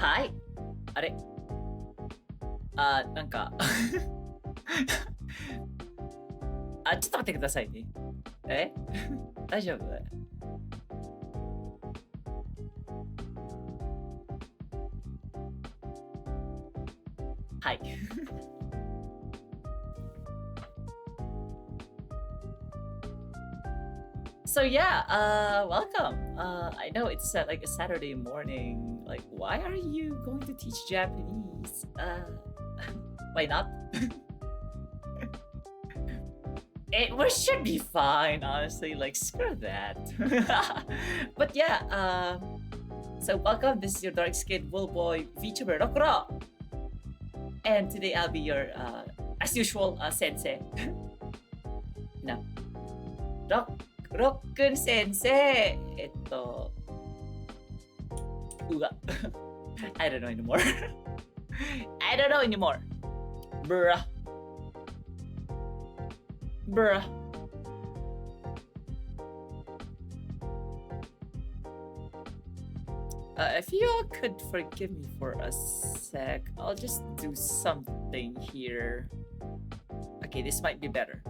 はい。あれなんかちょっと待ってくださいね。え大丈夫？はい。So yeah, welcome. I know it's like a Saturday morning. Like, why are you going to teach Japanese? Why not? It should be fine, honestly. Like, screw that. But yeah, so welcome. This is your dark skinned wool boy VTuber Rokuro, and today I'll be your, as usual, sensei. No, Rokkun sensei. Uga. I don't know anymore. I don't know anymore. Bruh. Bruh. If you all could forgive me for a sec, I'll just do something here. Okay, this might be better.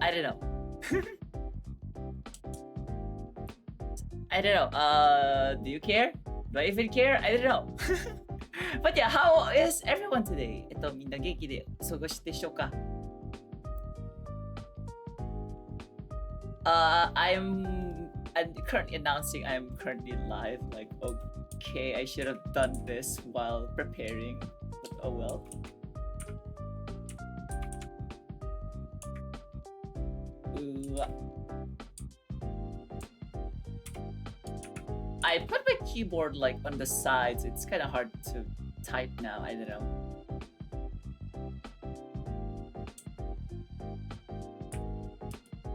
I don't know. I don't know. Do you care? Do I even care? I don't know. But yeah, how is everyone today? みんな元気でお過ごしでしょうか? I'm currently announcing I'm currently live. Like, okay, I should have done this while preparing, but oh well. I put my keyboard like on the sides. It's kind of hard to type now. I don't know.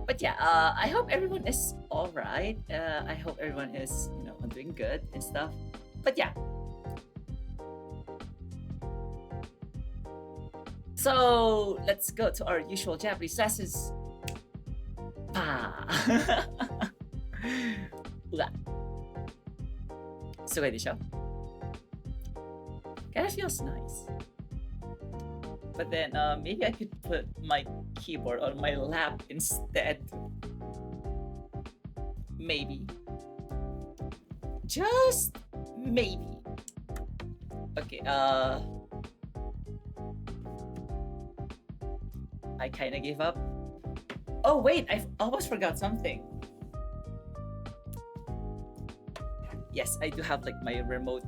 But yeah, I hope everyone is all right. I hope everyone is, doing good and stuff. But yeah. So let's go to our usual Japanese lessons. Pa. うわ。すごいでしょ? Kinda feels nice. But then maybe I could put my keyboard on my lap instead. Maybe. Just maybe. Okay, I kinda gave up. Oh wait, I almost forgot something. Yes, I do have like my remote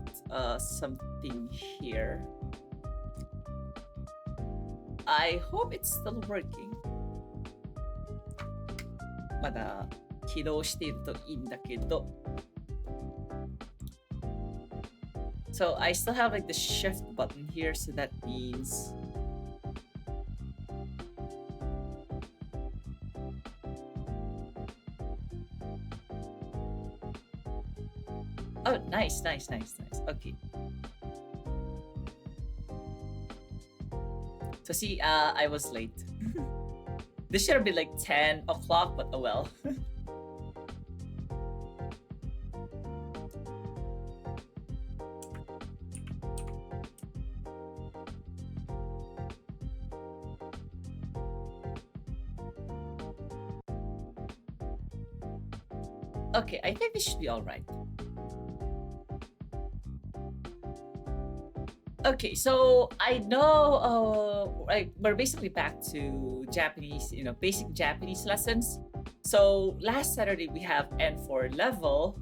something here. I hope it's still working. まだ起動しているといいんだけど。So I still have like the shift button here, so that means oh, nice. Okay. So see, I was late. This should have been like 10 o'clock, but oh well. Okay, I think this should be all right. Okay, so I know we're basically back to Japanese, basic Japanese lessons. So last Saturday we have N4 level.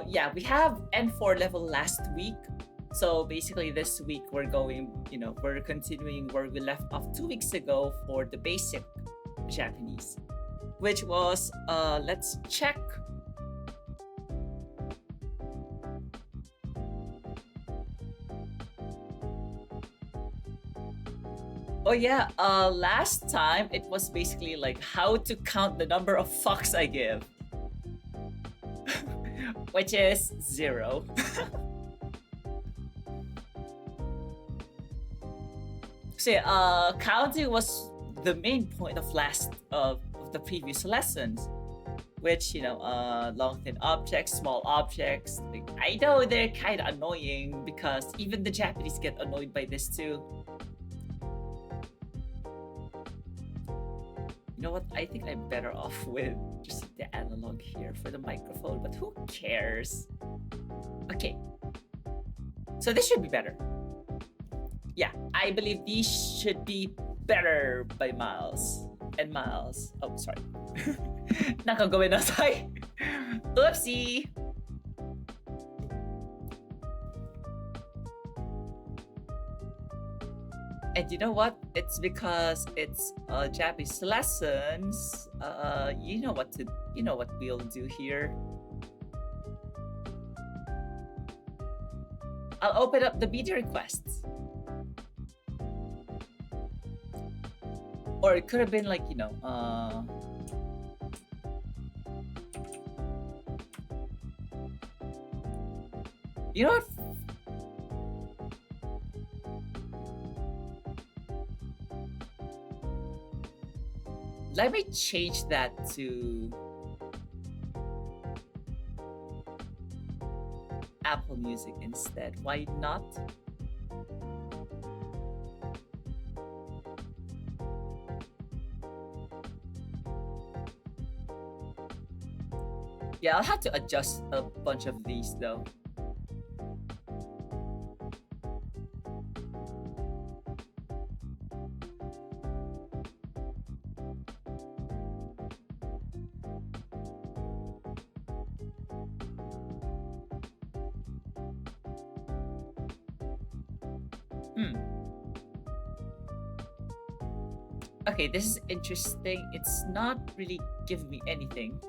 Yeah, we have N4 level last week. So basically this week we're going, we're continuing where we left off 2 weeks ago for the basic Japanese, which was, let's check. Oh yeah, last time it was basically like how to count the number of fucks I give. Which is 0. So yeah, counting was the main point of the previous lessons. which long thin objects, small objects. Like, I know they're kind of annoying because even the Japanese get annoyed by this too. You know what? I think I'm better off with just the analog here for the microphone, but who cares? Okay. So this should be better. Yeah, I believe these should be better by miles and miles. Oh, sorry. Nakagawin na tayo. Oopsie. And you know what? It's because it's Japanese lessons. You know what we'll do here. I'll open up the media requests. Or it could have been like, you know what? Let me change that to Apple Music instead. Why not? Yeah, I'll have to adjust a bunch of these though. Okay, this is interesting. It's not really giving me anything.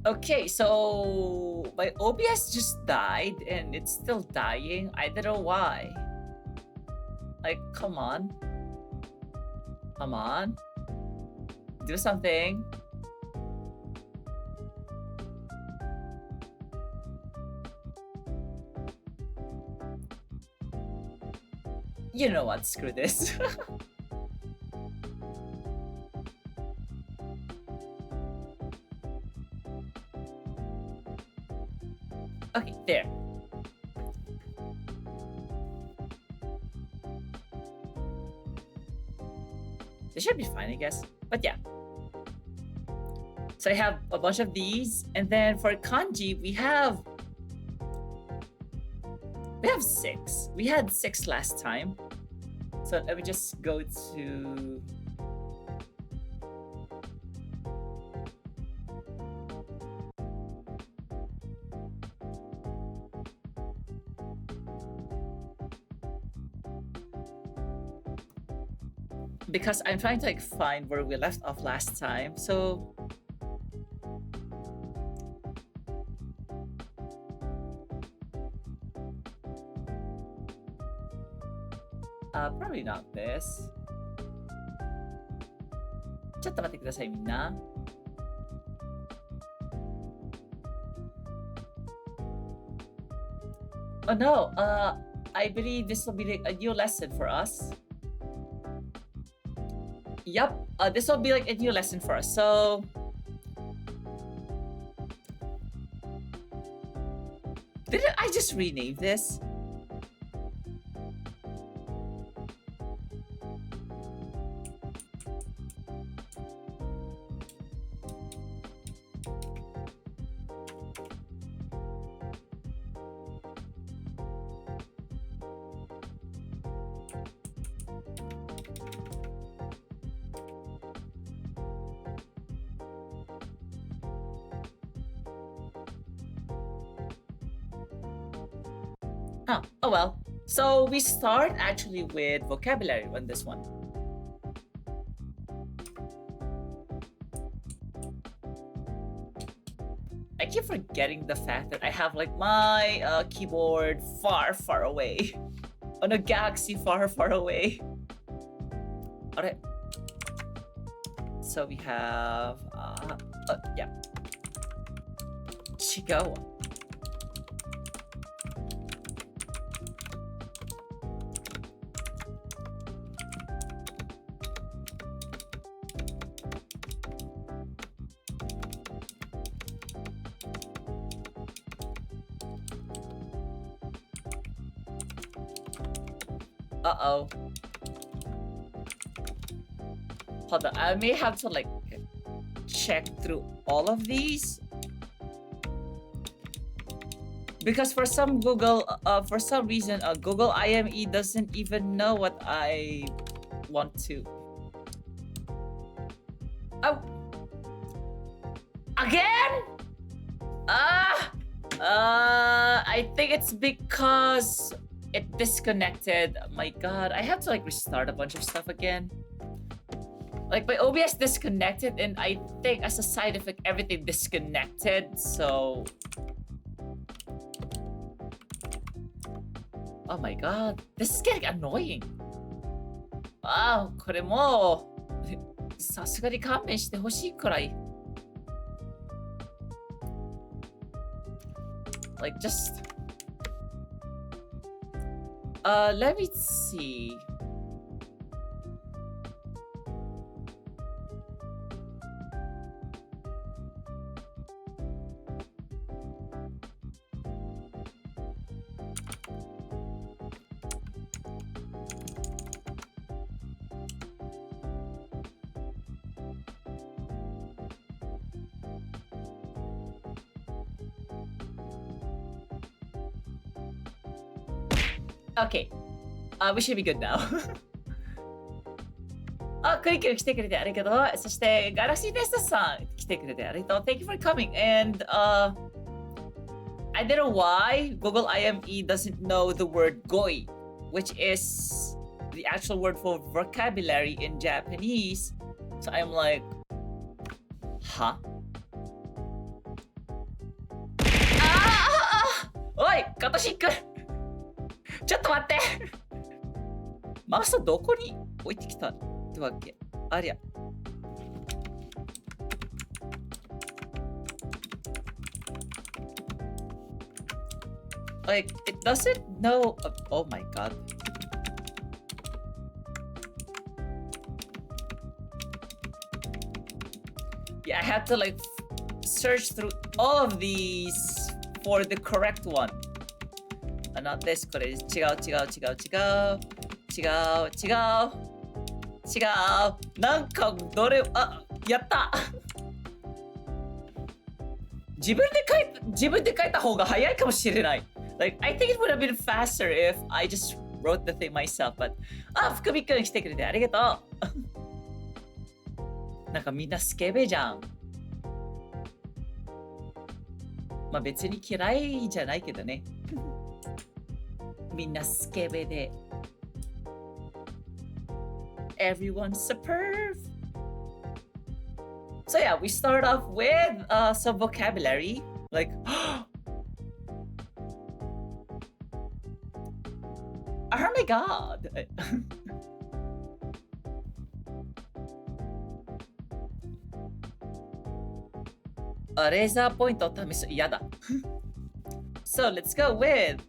Okay, so my OBS just died and it's still dying. I don't know why. Like, come on. Come on. Do something. You know what? Screw this. Okay, there. This should be fine, I guess. But yeah. So I have a bunch of these, and then for kanji, we have 6. We had 6 last time. So let me just go to because I'm trying to like find where we left off last time. So probably not this. ちょっと待ってください、みんな。Oh no, I believe this will be like a new lesson for us. Yep, this will be like a new lesson for us. So didn't I just rename this? Oh well. So we start actually with vocabulary on this one. I keep forgetting the fact that I have like my keyboard far, far away. On a galaxy far, far away. Alright. So we have, yeah. Chigawa. Uh-oh. Hold on, I may have to like check through all of these. Because for some reason, Google IME doesn't even know what I want to. Oh! Again? I think it's because it disconnected. My god, I have to like restart a bunch of stuff again. Like my OBS disconnected, and I think as a side effect, everything disconnected, so... Oh my god, this is getting annoying. Wow, これもうさすがに勘弁してほしいくらい。Like just let me see. Okay, we should be good now. クイクイ来てくれてありがとう。そしてガラクシーテストさん来てくれてありがとう。Thank you for coming. And I don't know why Google IME doesn't know the word goi, which is the actual word for vocabulary in Japanese. So I'm like, huh? おい、カトシックちょっと待ってマウスどこに置いてきたってわけありゃ。Like, it doesn't know... Oh my god. Yeah, I have to like search through all of these for the correct one. Not this, これ違う。なんかどれ、やった自分で書いた方が早いかもしれない。Like, I think it would have been faster if I just wrote the thing myself, but...福見くん来てくれてありがとうなんかみんなスケベじゃん。まあ別に嫌いじゃないけどね。みんなスケベで。Everyone's superb. So yeah, we start off with some vocabulary. Like, oh my god. Razor pointを試す。嫌だ。So let's go with...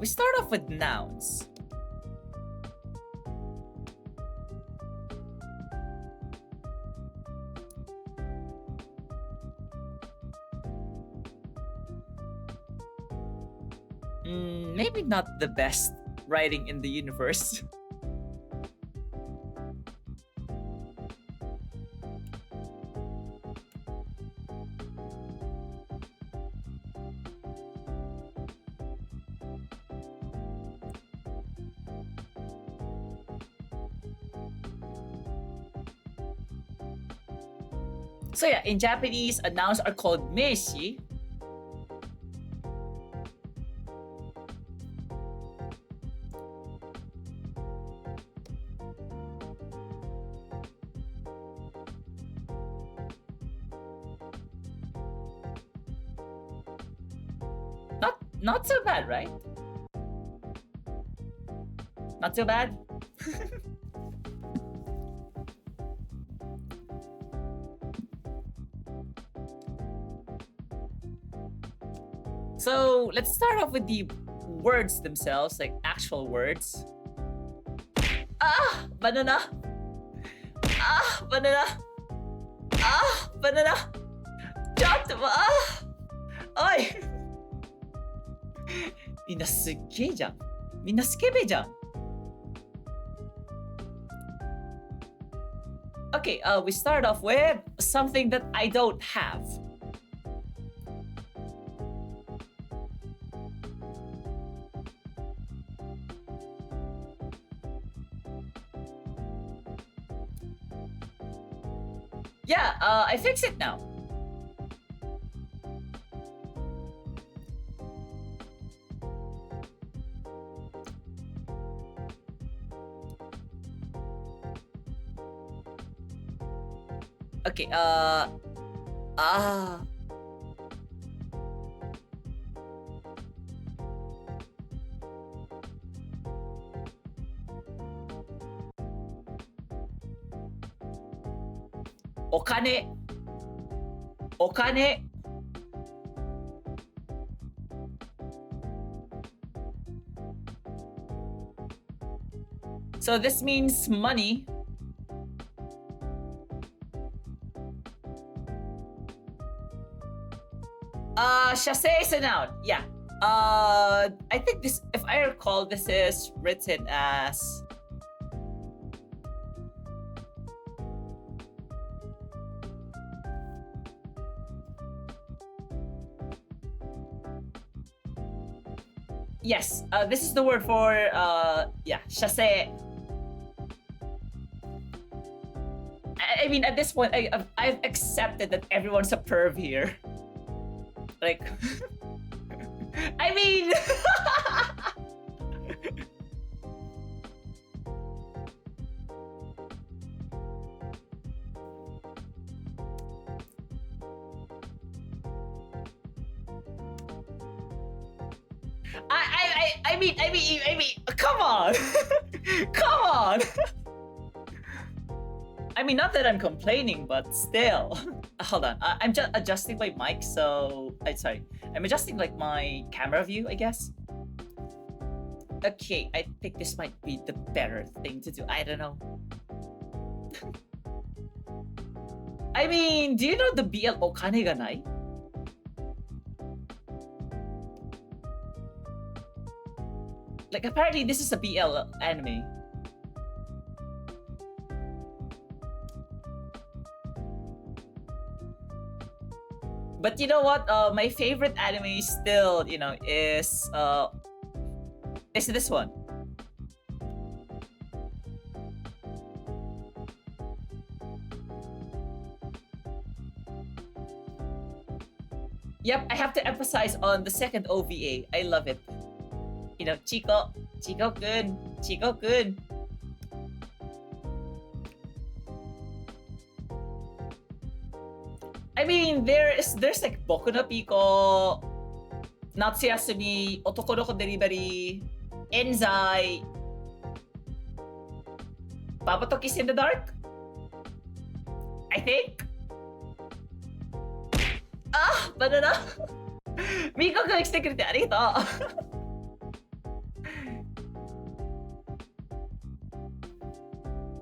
we start off with nouns. Maybe not the best writing in the universe. So yeah, in Japanese, nouns are called meishi. Not so bad, right? Not so bad? So let's start off with the words themselves, like actual words. Ah, banana. Ah, banana. Ah, banana. Jump. Ah. Oi. みんなすっげえじゃん。みんなスケベじゃん。Okay, we start off with something that I don't have. Yeah, I fix it now. Okay, Okane. Okane. So this means money. Chasse is a noun. Yeah. I think this, if I recall, this is written as yes. This is the word for yeah, chasse. I mean, at this point, I've accepted that everyone's a perv here. Like, I mean, I mean, come on, come on. I mean, not that I'm complaining, but still. Hold on, I'm just adjusting my mic, so sorry, I'm adjusting like my camera view, I guess. Okay, I think this might be the better thing to do. I don't know. I mean, do you know the BL Okane ga nai? Like, apparently this is a BL anime. But you know what? My favorite anime still, you know, is this one. Yep, I have to emphasize on the second OVA. I love it. You know, Chico-kun. I mean, there's like Boku no Pico, Natsuyasumi, Otoko no Ko Delivery, Enzai, Babato Kiss in the Dark? I think? Ah! Banana! Miko kun来てくれてありがとう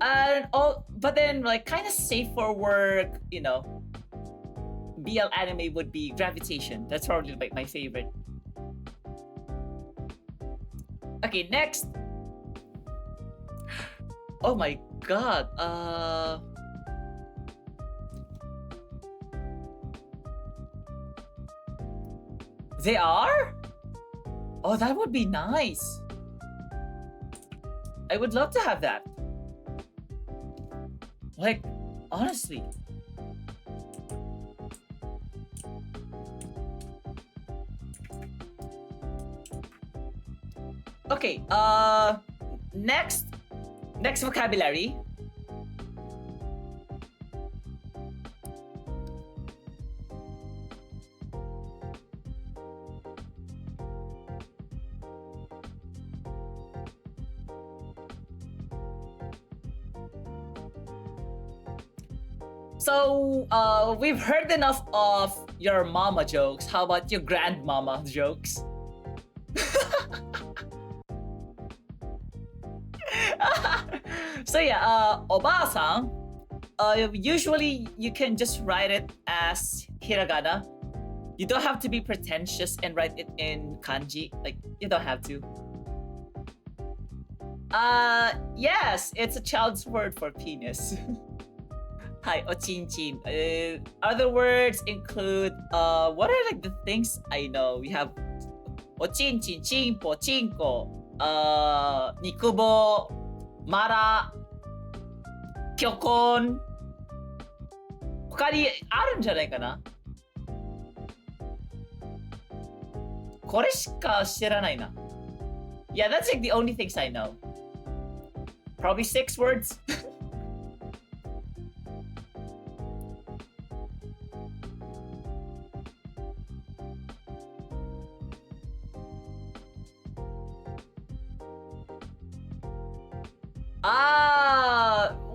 And all, but then like kind of safe for work, you know, BL anime would be Gravitation. That's probably like my favorite. Okay, next. Oh my god. They are? Oh, that would be nice. I would love to have that. Like, honestly. Okay, next vocabulary. So, we've heard enough of your mama jokes. How about your grandmama jokes? So yeah, Oba-san, usually you can just write it as hiragana. You don't have to be pretentious and write it in kanji. Like, you don't have to. Yes, it's a child's word for penis. Hi, ochinchin. Other words include, what are like the things I know? We have ochinchin, chinpo, chinko, nikubo, mara, kyokon. 他にあるんじゃないかな？これしか知らないな。Yeah, that's like the only things I know. Probably 6 words.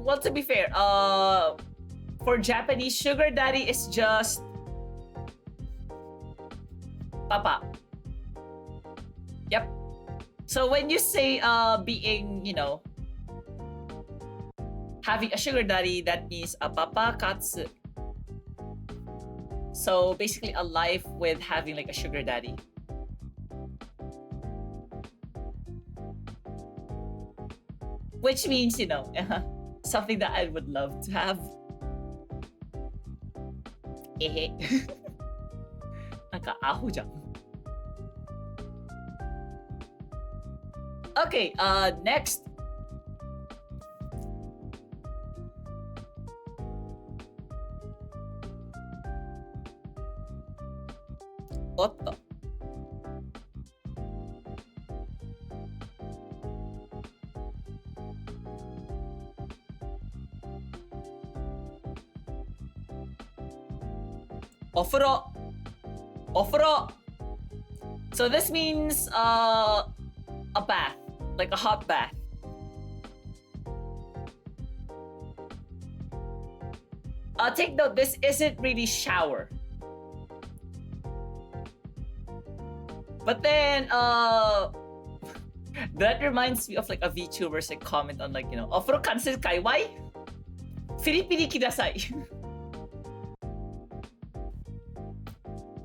Well, to be fair, for Japanese, sugar daddy is just papa. Yep. So when you say being, you know, having a sugar daddy, that means a papa katsu. So basically a life with having like a sugar daddy. Which means, you know, something that I would love to have. Ehe. なんかアホじゃん。Okay, next. おっと。お風呂。お風呂。So this means a bath, like a hot bath. Take note, this isn't really shower. But then that reminds me of like a VTuber's like comment on like, you know, お風呂関する界隈？フィリピンください。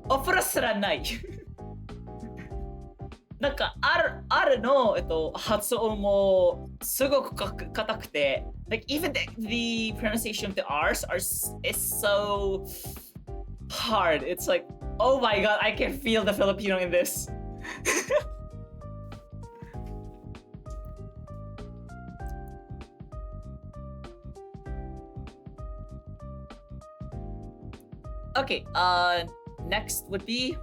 お風呂すらない。なんかあるの、発音もすごく硬くて、like even the pronunciation of the R's is so hard. It's like, oh my god, I can feel the Filipino in this. Okay, next would be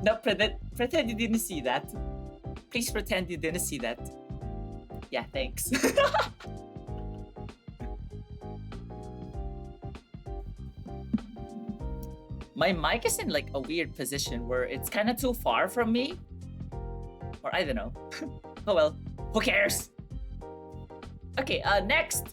no, pretend you didn't see that. Please pretend you didn't see that. Yeah, thanks. My mic is in like a weird position where it's kind of too far from me. Or I don't know. Oh well, who cares? Okay, next.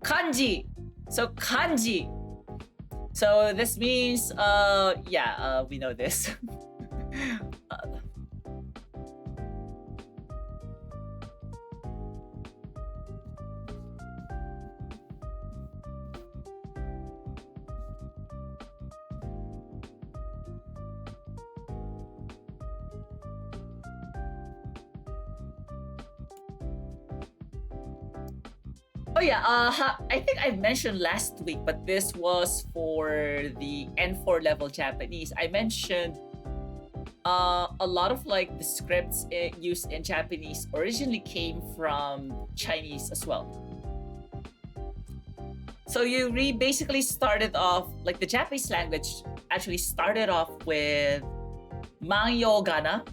Kanji. So kanji. So this means we know this. Oh yeah, I think I mentioned last week, but this was for the N4 level Japanese. I mentioned a lot of like the scripts used in Japanese originally came from Chinese as well. So you basically started off, like the Japanese language actually started off with Manyo Gana.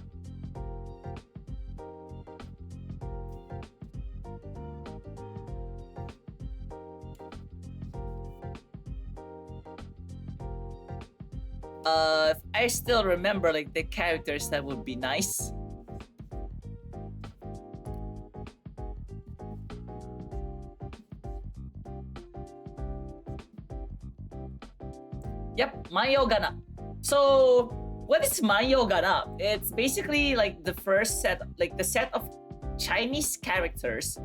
If I still remember like the characters, that would be nice. Yep, Mayogana. So what is Mayogana? It's basically like the first set, like the set of Chinese characters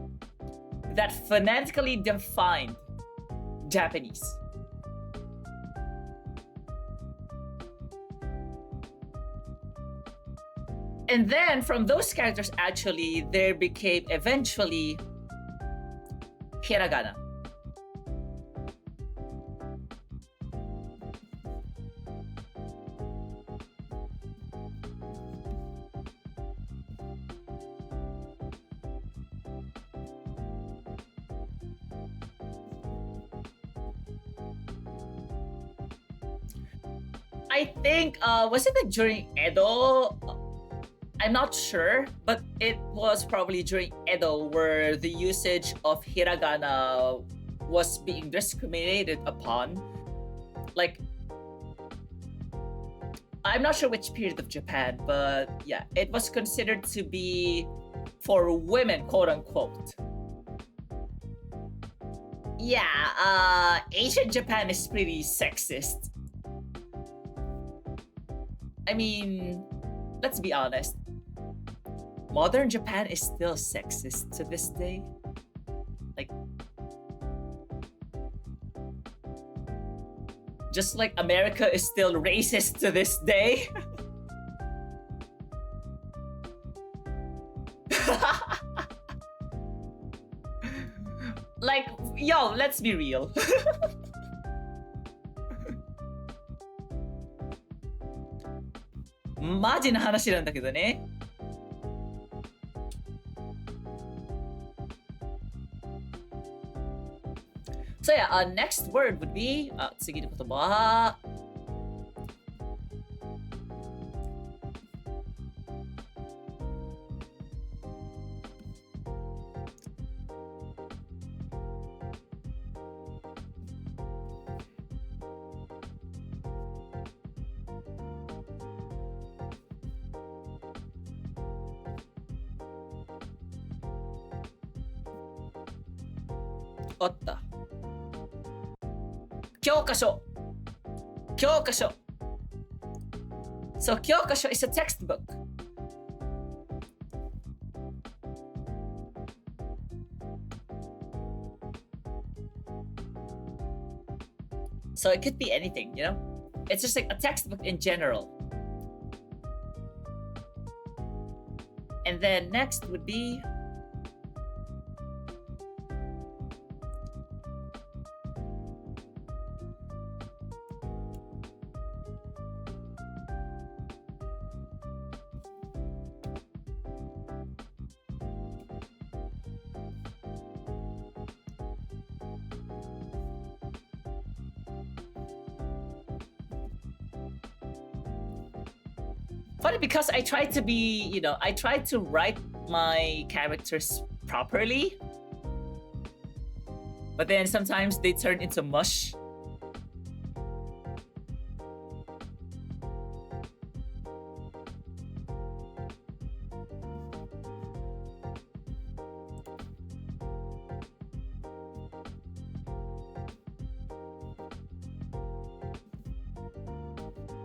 that phonetically defined Japanese. And then from those characters, actually, there became eventually hiragana. I think, was it like during Edo? I'm not sure, but it was probably during Edo where the usage of hiragana was being discriminated upon. Like, I'm not sure which period of Japan, but yeah, it was considered to be for women, quote unquote. Yeah, Asian Japan is pretty sexist. I mean, let's be honest. Modern Japan is still sexist to this day. Like, just like America is still racist to this day. Like, yo, let's be real.マジな話なんだけどね。So yeah, next word would be 次の言葉はあった。教科書。教科書。So 教科書 is a textbook. So it could be anything, you know? It's just like a textbook in general. And then next would be funny because I tried to be, you know, I tried to write my characters properly, but then sometimes they turn into mush.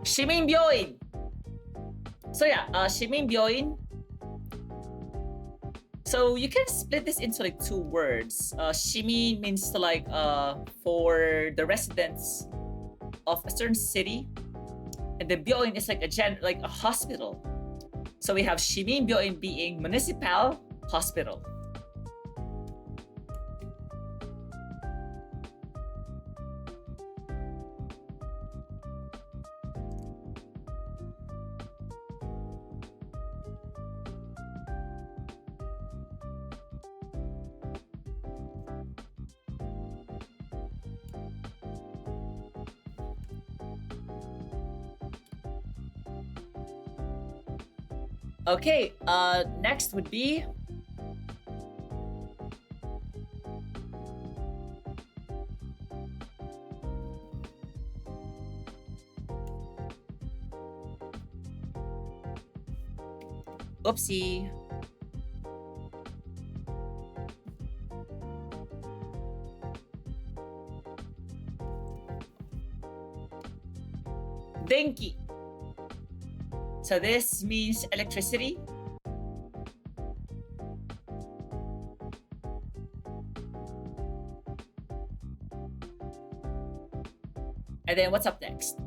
시민병원. So yeah, 시민병원. So you can split this into like two words. 시민 means to like for the residents of a certain city, and the 병원 is like like a hospital. So we have 시민병원 being municipal hospital. Okay, next would be oopsie. Denki. So this means electricity. And then what's up next?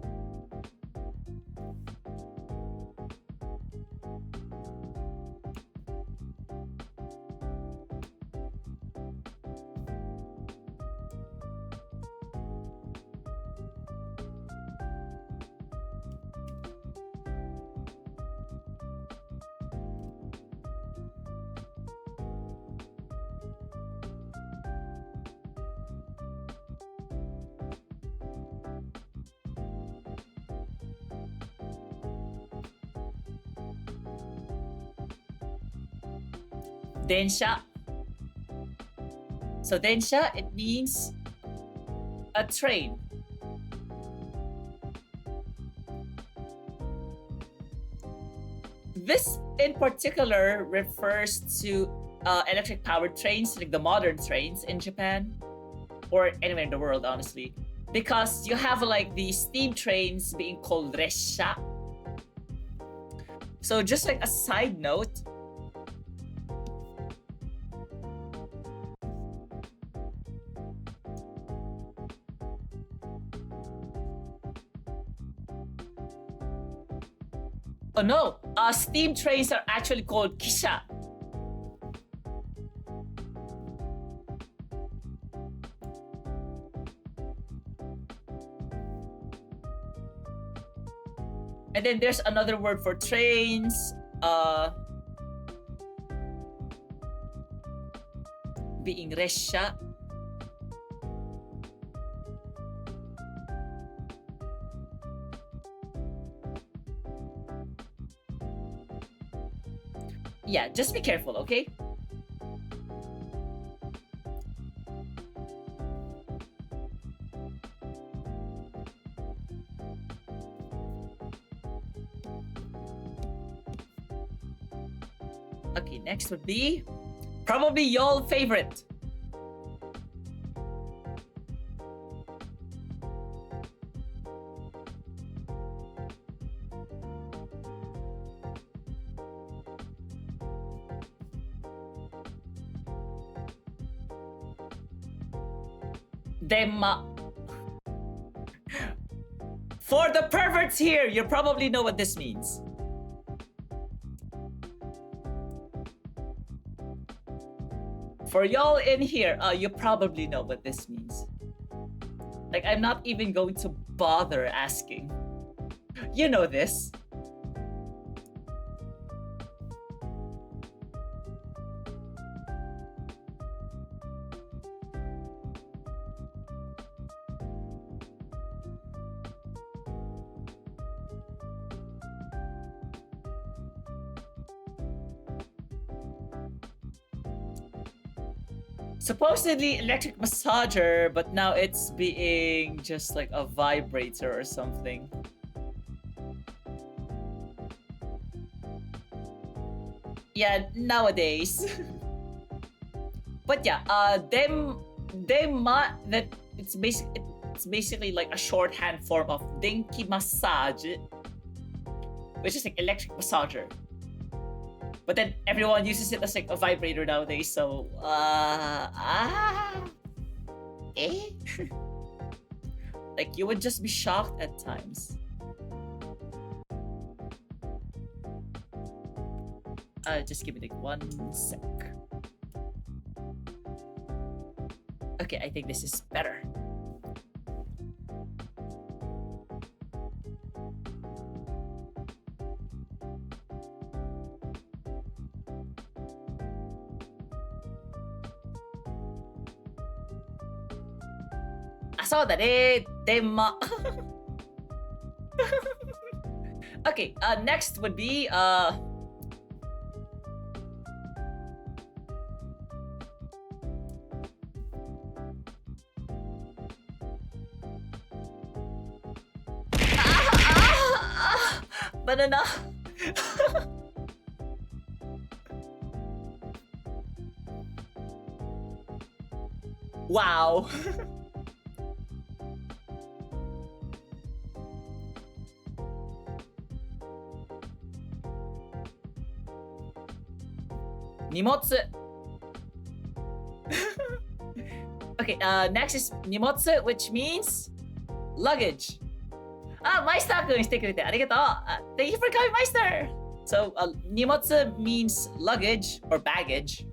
Densha. So densha, it means a train. This in particular refers to electric powered trains, like the modern trains in Japan or anywhere in the world, honestly. Because you have like the steam trains being called resha. So just like a side note, oh no, steam trains are actually called kisha. And then there's another word for trains, being resha. Yeah, just be careful, okay? Okay, next would be probably y'all favorite. Demma. For the perverts here, you probably know what this means. For y'all in here, you probably know what this means. Like, I'm not even going to bother asking. You know this. Supposedly electric massager, but now it's being just like a vibrator or something. Yeah, nowadays. But yeah, that it's basically like a shorthand form of denki massage, which is like electric massager. But then everyone uses it as like a vibrator nowadays, so like you would just be shocked at times. Just give me like 1 sec. Okay, I think this is better. Demma. Okay, next would be banana. Wow. Nimotsu. Okay, next is nimotsu, which means luggage. Ah, Meister-kun してくれてありがとう. Thank you for coming, Meister. So, nimotsu means luggage or baggage.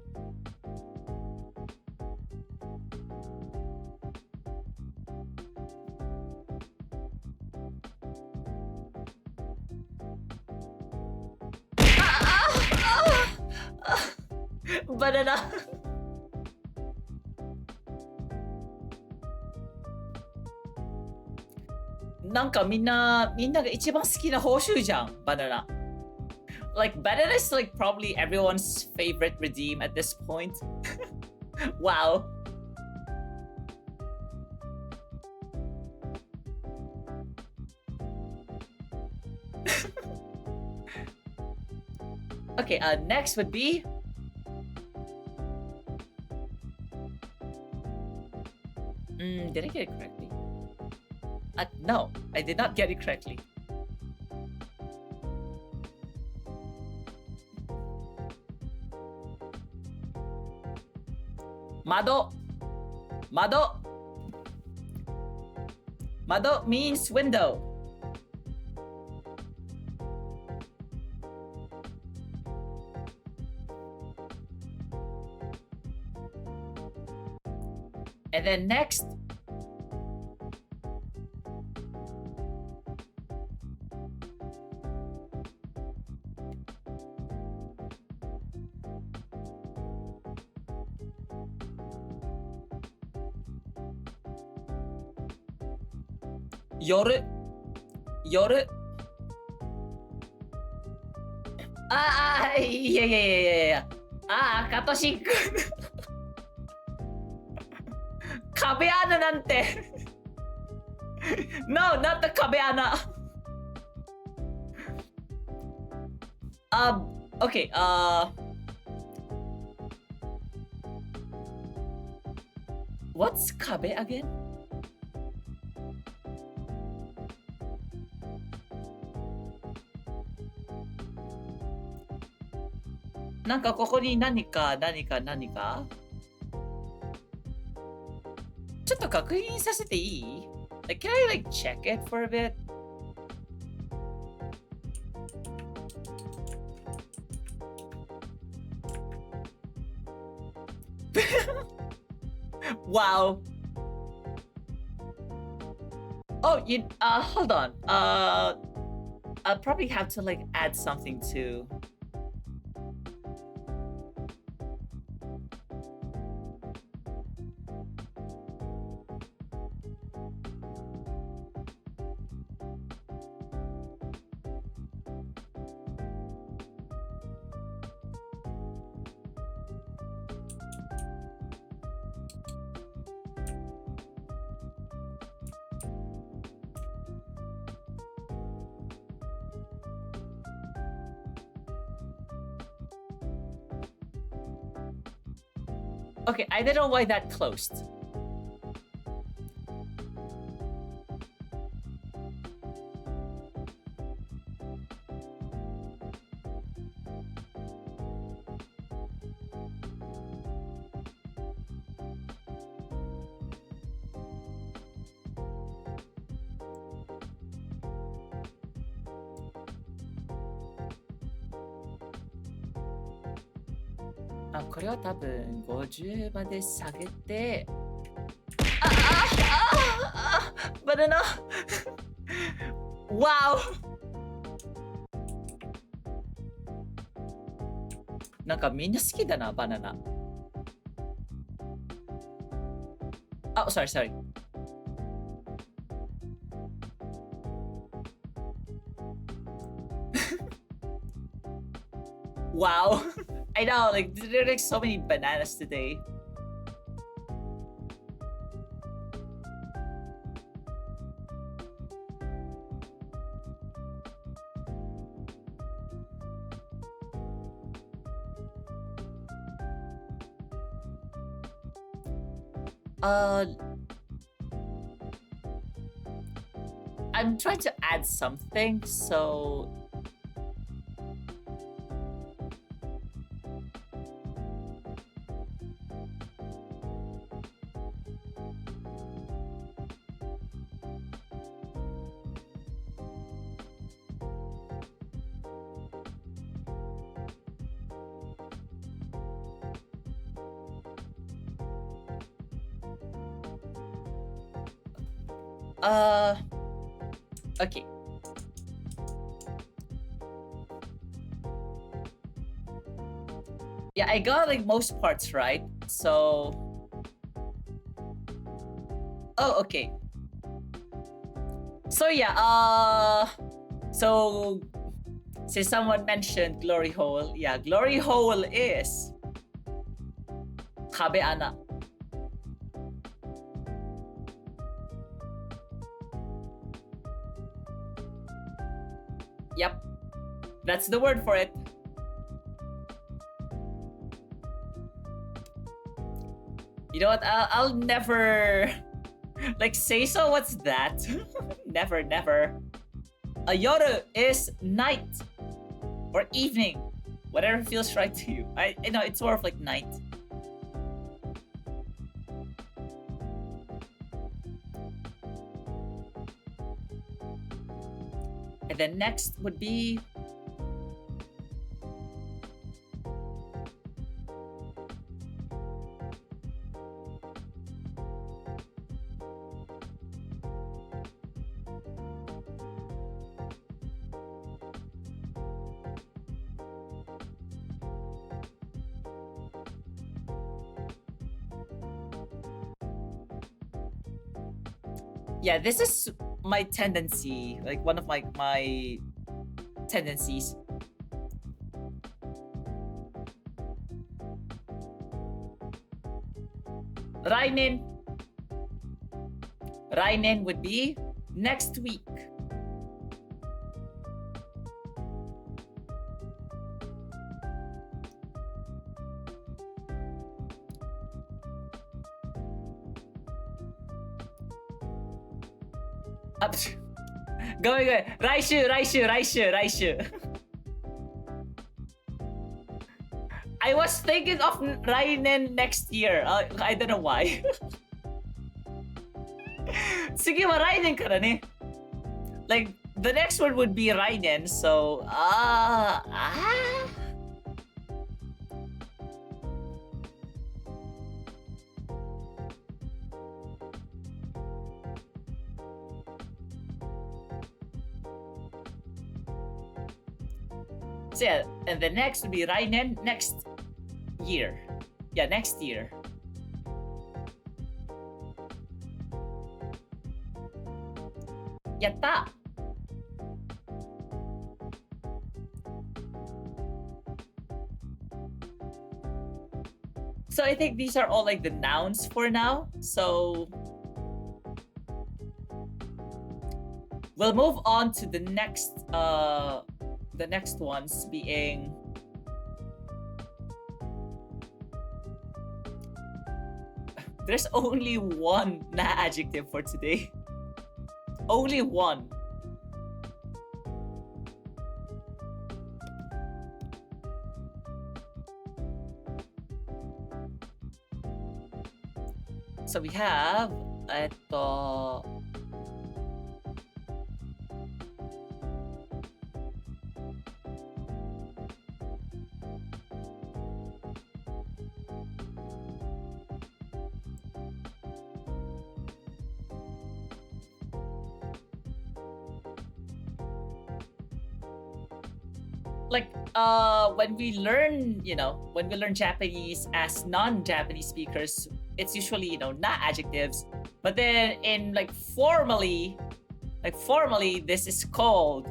Banana. なんかみんなが一番好きな報酬じゃん、バナナ。Like, banana is like probably everyone's favorite redeem at this point. Wow. Okay, next would be... did I get it correctly? No, I did not get it correctly. Mado. Mado. Mado means window. And then next, Yoru. Yoru. Yeah. Katoshi-kun. 壁穴なんて No, not the 壁穴 Okay, what's 壁 again? Like, can I like check it for a bit? Wow. Oh, hold on. I'll probably have to like add something to... Okay, I don't know why that closed. Ah, これは多分50まで下げて、バナナWow! なんかみんな好きだな、バナナ。sorry. Wow! I know, like, there are like so many bananas today. Uh, I'm trying to add something, so uh, okay. Yeah, I got like most parts right. So, oh, okay. So yeah, so since someone mentioned glory hole, yeah, glory hole is kabeana. Yep, that's the word for it. You know what? I'll never like say so. What's that? Never, never. A yoru is night or evening, whatever feels right to you. I know it's more of like night. And then next would be yeah, this is my tendency, like one of my tendencies. Rainen. Rainen would be next week. Up. Go. Raishu. I was thinking of Rainen next year. I don't know why. Sige, Rainen ka na ne. Like, the next one would be Rainen, so... So yeah, and the next would be Rainen next year. Yeah, next year. Yatta! So I think these are all like the nouns for now. So we'll move on to the next ones being there's only one na adjective for today. Only one. So we have ito. Like when we learn Japanese as non-Japanese speakers, it's usually not adjectives, but then in like formally this is called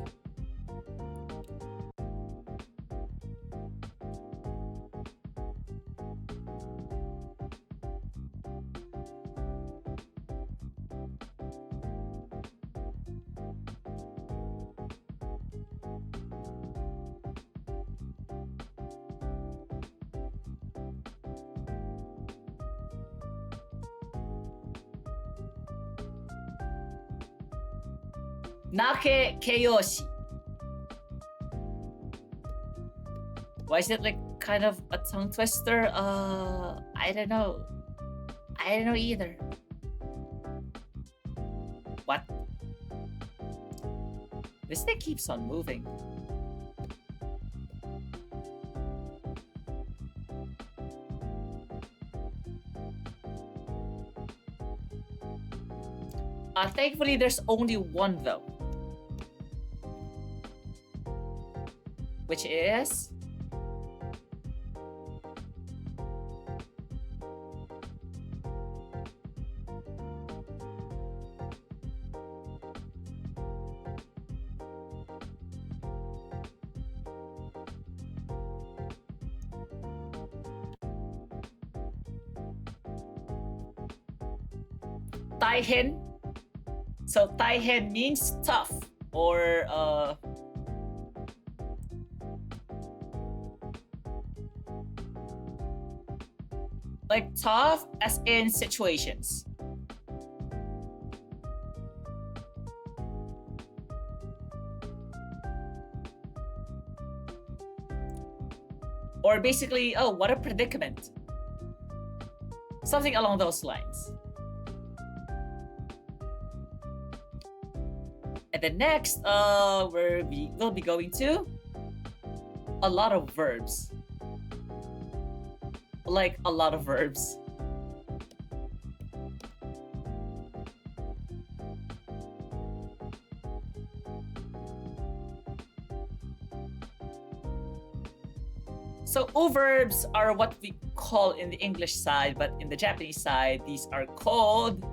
Nake keyoshi. Why is it like kind of a tongue twister? I don't know. I don't know either. What? This thing keeps on moving. Thankfully, there's only one though. Which is... Taihen. So taihen means tough or like tough as in situations. Or basically, oh, what a predicament. Something along those lines. And then next, we'll be going to a lot of verbs. Like a lot of verbs. So verbs are what we call in the English side, but in the Japanese side, these are called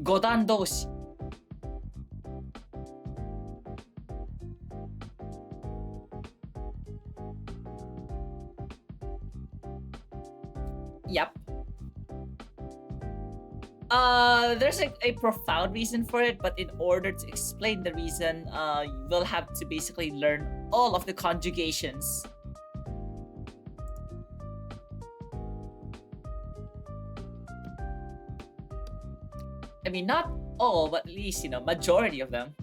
godan doushi. Yep. There's a profound reason for it, but in order to explain the reason, you will have to basically learn all of the conjugations. I mean, not all, but at least, majority of them.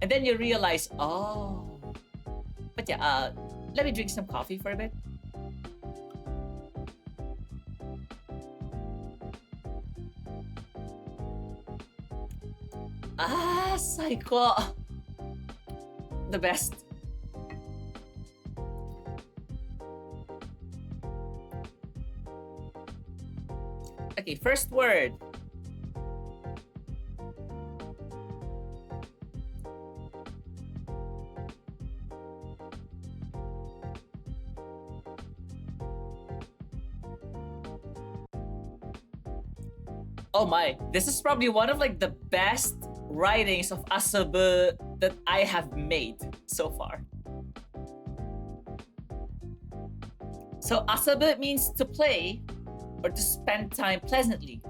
And then you realize, oh. But yeah, let me drink some coffee for a bit. Saiko. The best. Okay, first word. Oh my, this is probably one of like the best writings of asabu that I have made so far. So asabu means to play or to spend time pleasantly.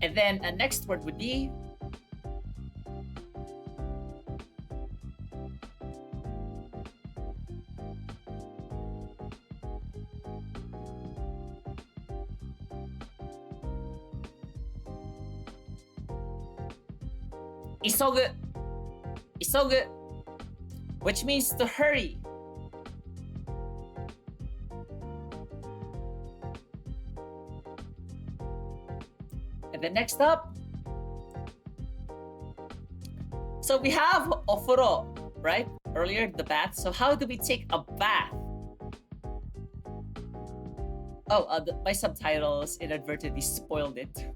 And then a next word would be isogu. Isogu, which means to hurry. And then next up, so we have ofuro, right? Earlier, the bath. So how do we take a bath? Oh, my subtitles inadvertently spoiled it.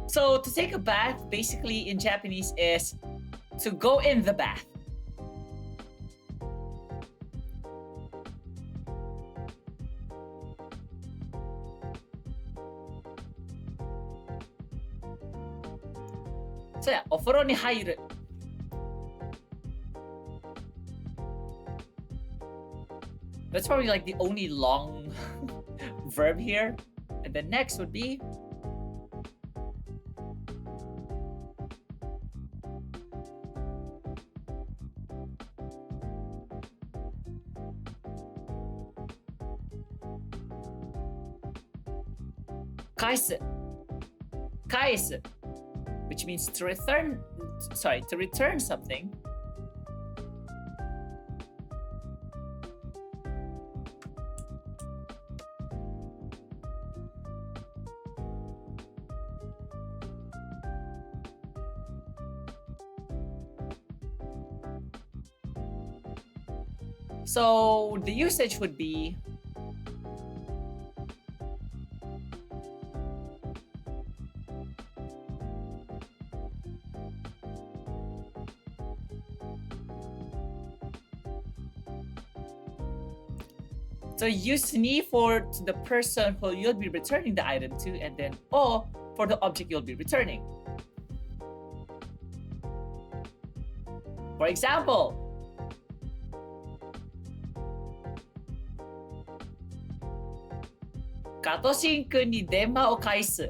So to take a bath, basically in Japanese, is to go in the bath. So yeah, お風呂に入る. That's probably like the only long verb here. And then next would be kaisu. Kaisu, which means to return, to return something. So the usage would be so use ni for the person who you'll be returning the item to, and then o for the object you'll be returning. For example, Katoshin kun ni denma o kaisu.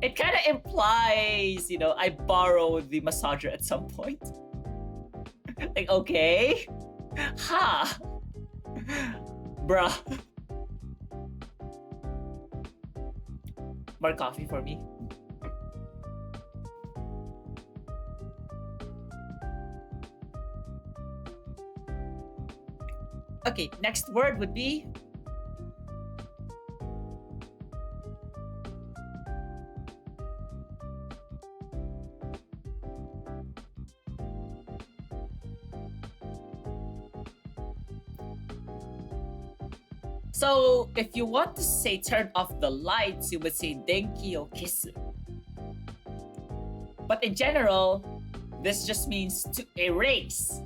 It kind of implies, you know, I borrowed the massager at some point. Like, okay. Ha. Bruh. More coffee for me. Okay, next word would be so if you want to say turn off the lights, you would say denki o kisu. But in general, this just means to erase.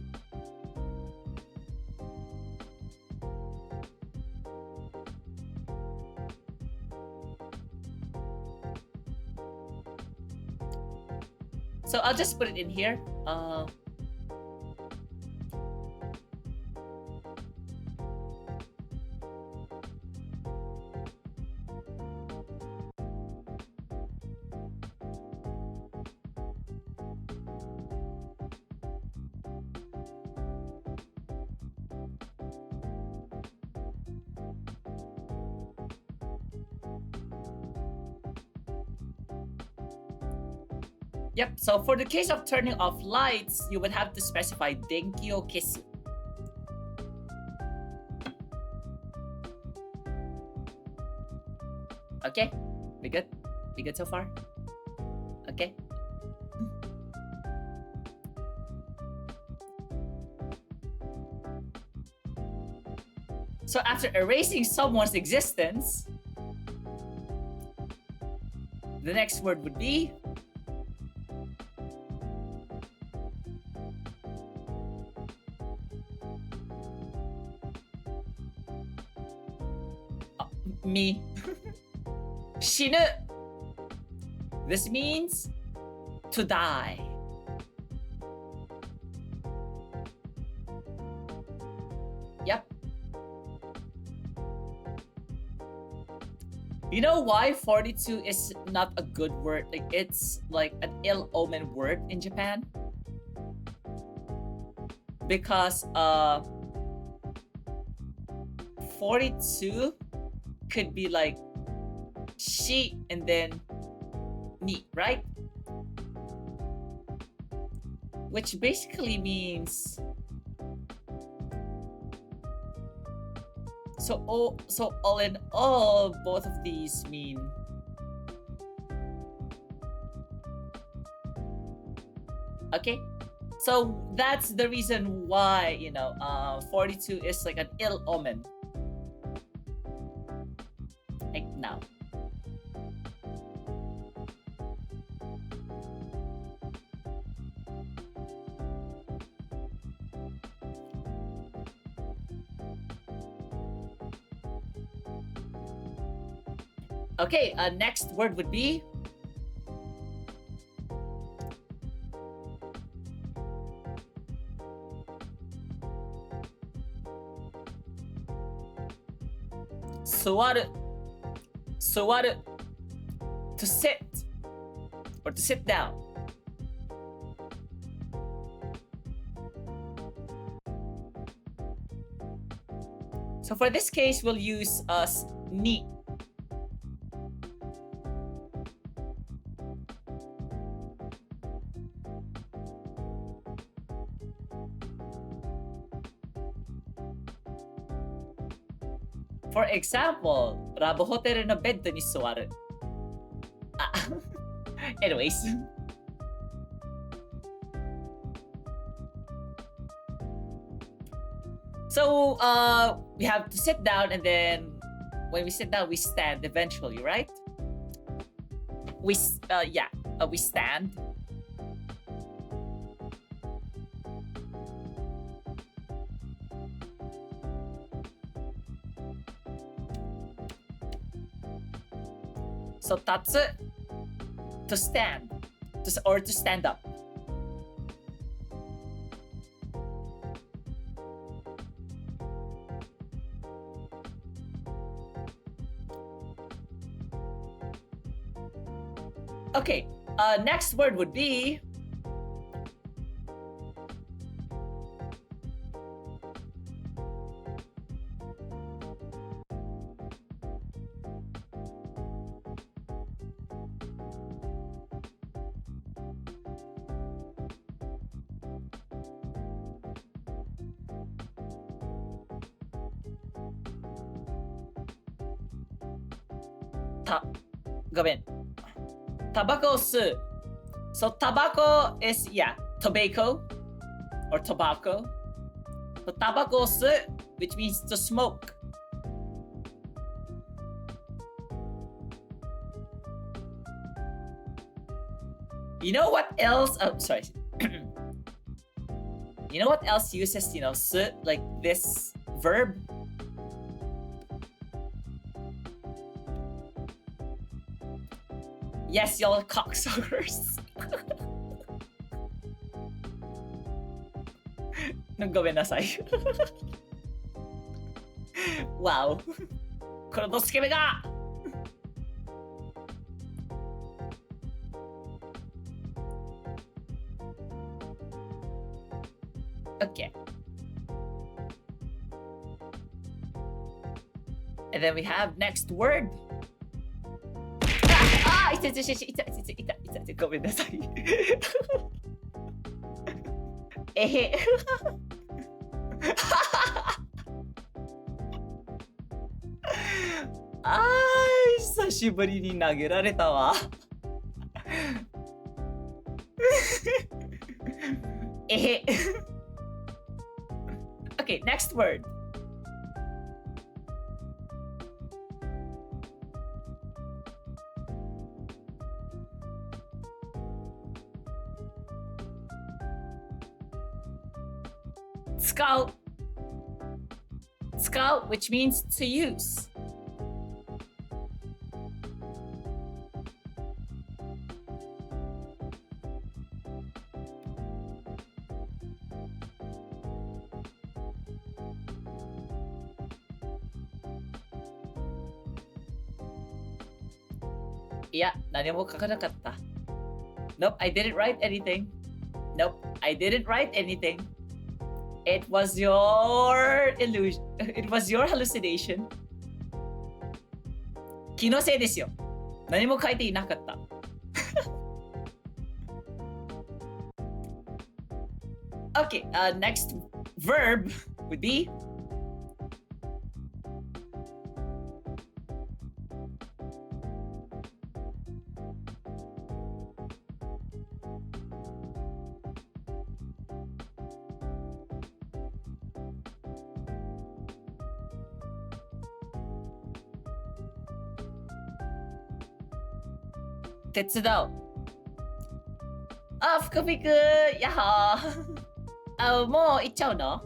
So I'll just put it in here. Yep, so for the case of turning off lights, you would have to specify denki o kisu. Okay, we good? We good so far? Okay. So after erasing someone's existence, the next word would be me. Shinu. This means to die. Yep. You know why 42 is not a good word? Like, it's like an ill omen word in Japan? Because 42 could be like shi and then ni, right? Which basically means so all in all, both of these mean okay. So that's the reason why, you know, 42 is like an ill omen. now. Okay, next word would be suwaru. Suwaru. To sit or to sit down. So for this case, we'll use ni. For example, ラブホテルのベッドに座る。Anyways. So, we have to sit down, and then when we sit down, we stand eventually, right? We stand. So, tatsu, to stand, or to stand up. Okay, next word would be tobacco. So tobacco is tobacco or tobacco. So tobacco, which means to smoke. You know what else? Oh, sorry. You know what else uses like this verb? Yes, y'all cocksuckers. Gomenasai. Wow. このドスケベが Okay. And then we have next word. いた。ごめんなさい。えへ。久しぶりに投げられたわ。えへ。Okay, next word. Tsukau, which means to use. Yeah, 何も書かなかった。Nope, I didn't write anything. Nope, I didn't write anything. It was your illusion. It was your hallucination. 気のせいですよ。何も書いていなかった。Okay, next verb would be 手伝う。あ、福美くん、やっほー。あ、もう行っちゃうの？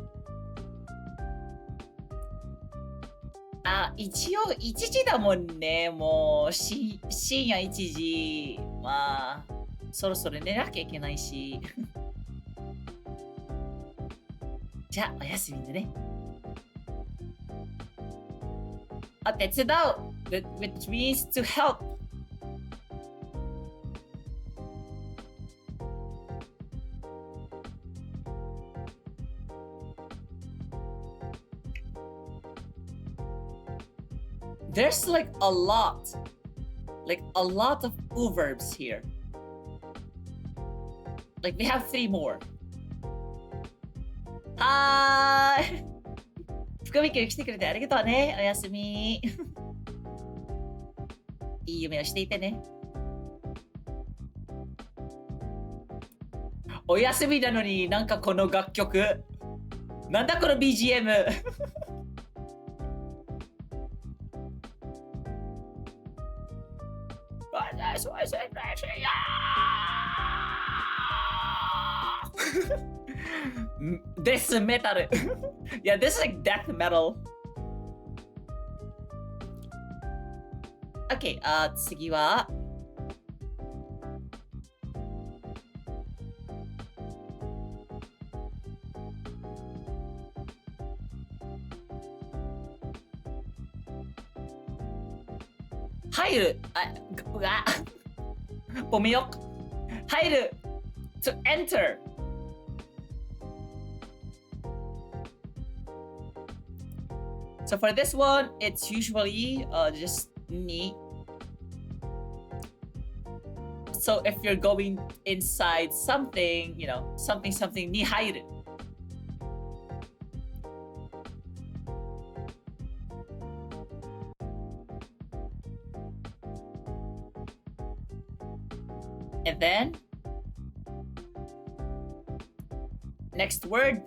あ、一応1時だもんね。もう深夜1時。まあ、そろそろ寝なきゃいけないし。じゃあ、おやすみだね。あ、手伝う。which means to help. There's like a lot of verbs here. Like we have 3 more. はーい。福美くん来てくれてありがとうね。おやすみ。いい夢をしていてね。おやすみなのになんかこの楽曲。なんだこの BGM。This metal. Yeah, this is like death metal. Okay, 次は入る。ごめんよ。入る。To enter. So for this one, it's usually just ni. So if you're going inside something, you know, something ni hairu. And then next word.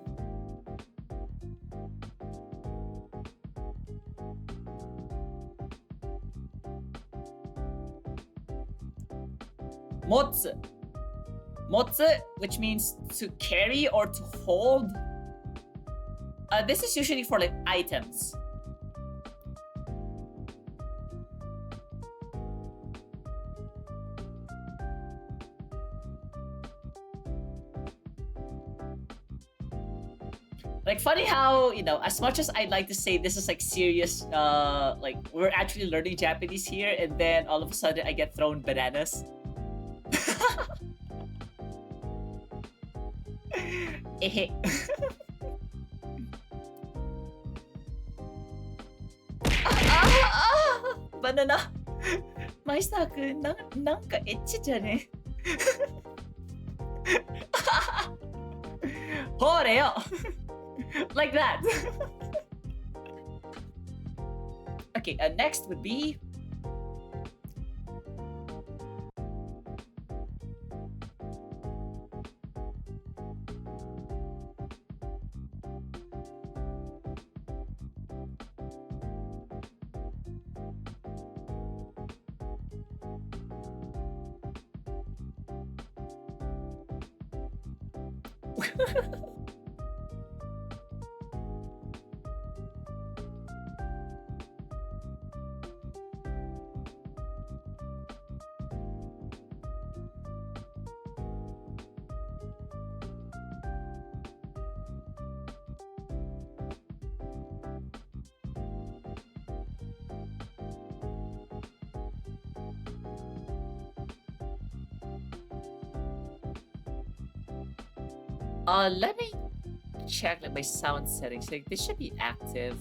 Motsu. Motsu, which means to carry or to hold. This is usually for like items. Like funny how, you know, as much as I'd like to say this is like serious, like we're actually learning Japanese here, and then all of a sudden I get thrown bananas. Ehe. Banana. マイスターくん、なんかエッチじゃね。ほれよ。Like that. Okay, next would be let me check like my sound settings. Like this should be active.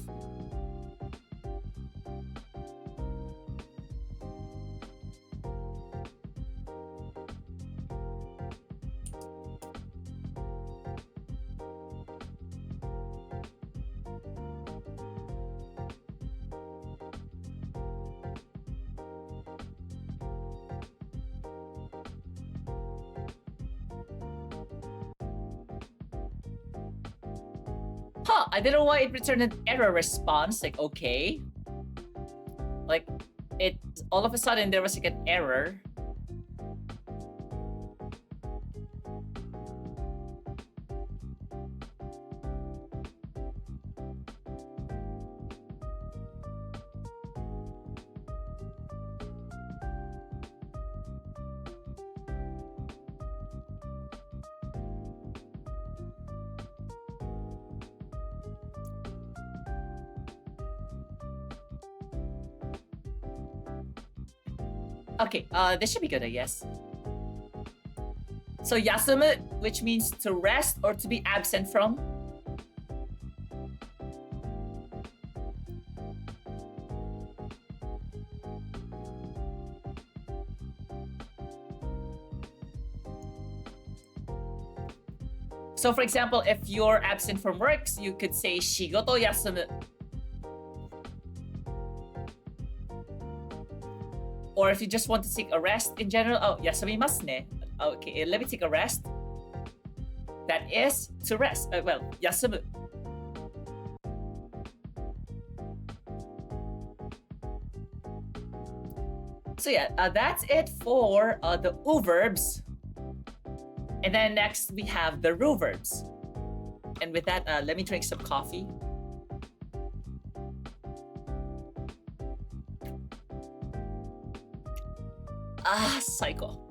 Huh, I didn't know why it returned an error response. Like, okay. Like, it all of a sudden there was like an error. Okay, this should be good, I guess. So yasumu, which means to rest or to be absent from. So for example, if you're absent from work, you could say shigoto yasumu. Or if you just want to take a rest in general, oh, yasumimasu ne. Okay, let me take a rest. That is to rest. Well, yasumu. So yeah, that's it for the u verbs. And then next we have the ru verbs. And with that, let me drink some coffee. Ah, psycho.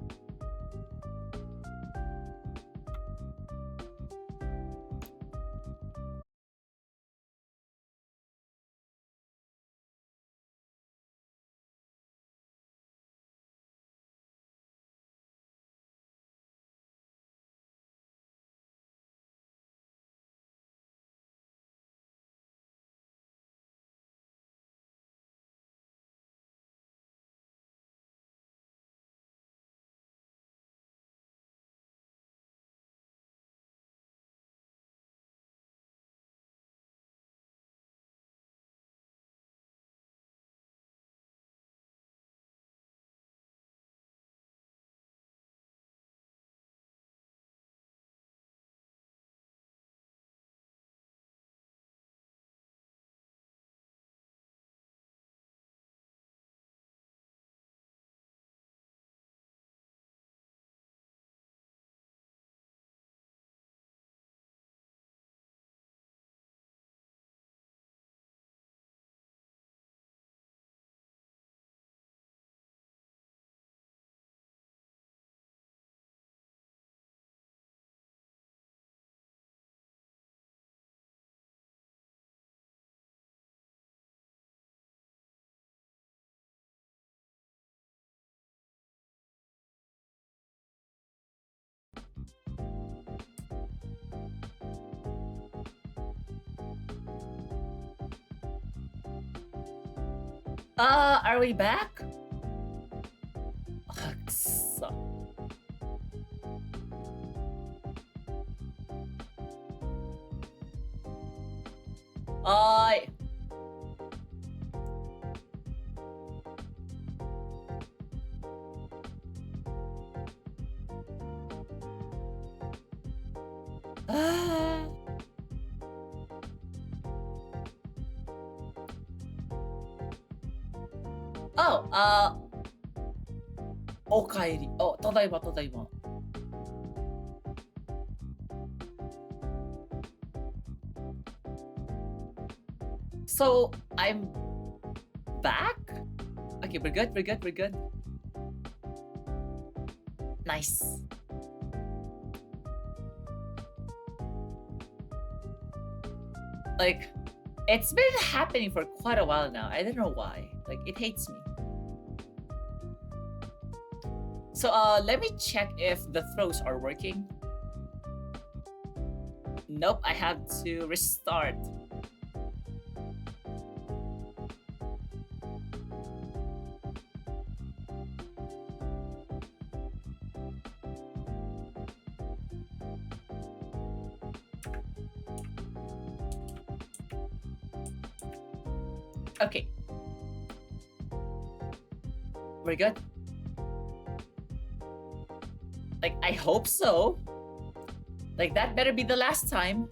Are we back? So. Oh, おかえり。Oh, ただいま、ただいま。So, I'm back? Okay, we're good, we're good, we're good. Nice. Like, it's been happening for quite a while now. I don't know why. Like, it hates me. So, let me check if the throws are working. Nope, I have to restart. Okay. We're good? Like, I hope so. Like, that better be the last time.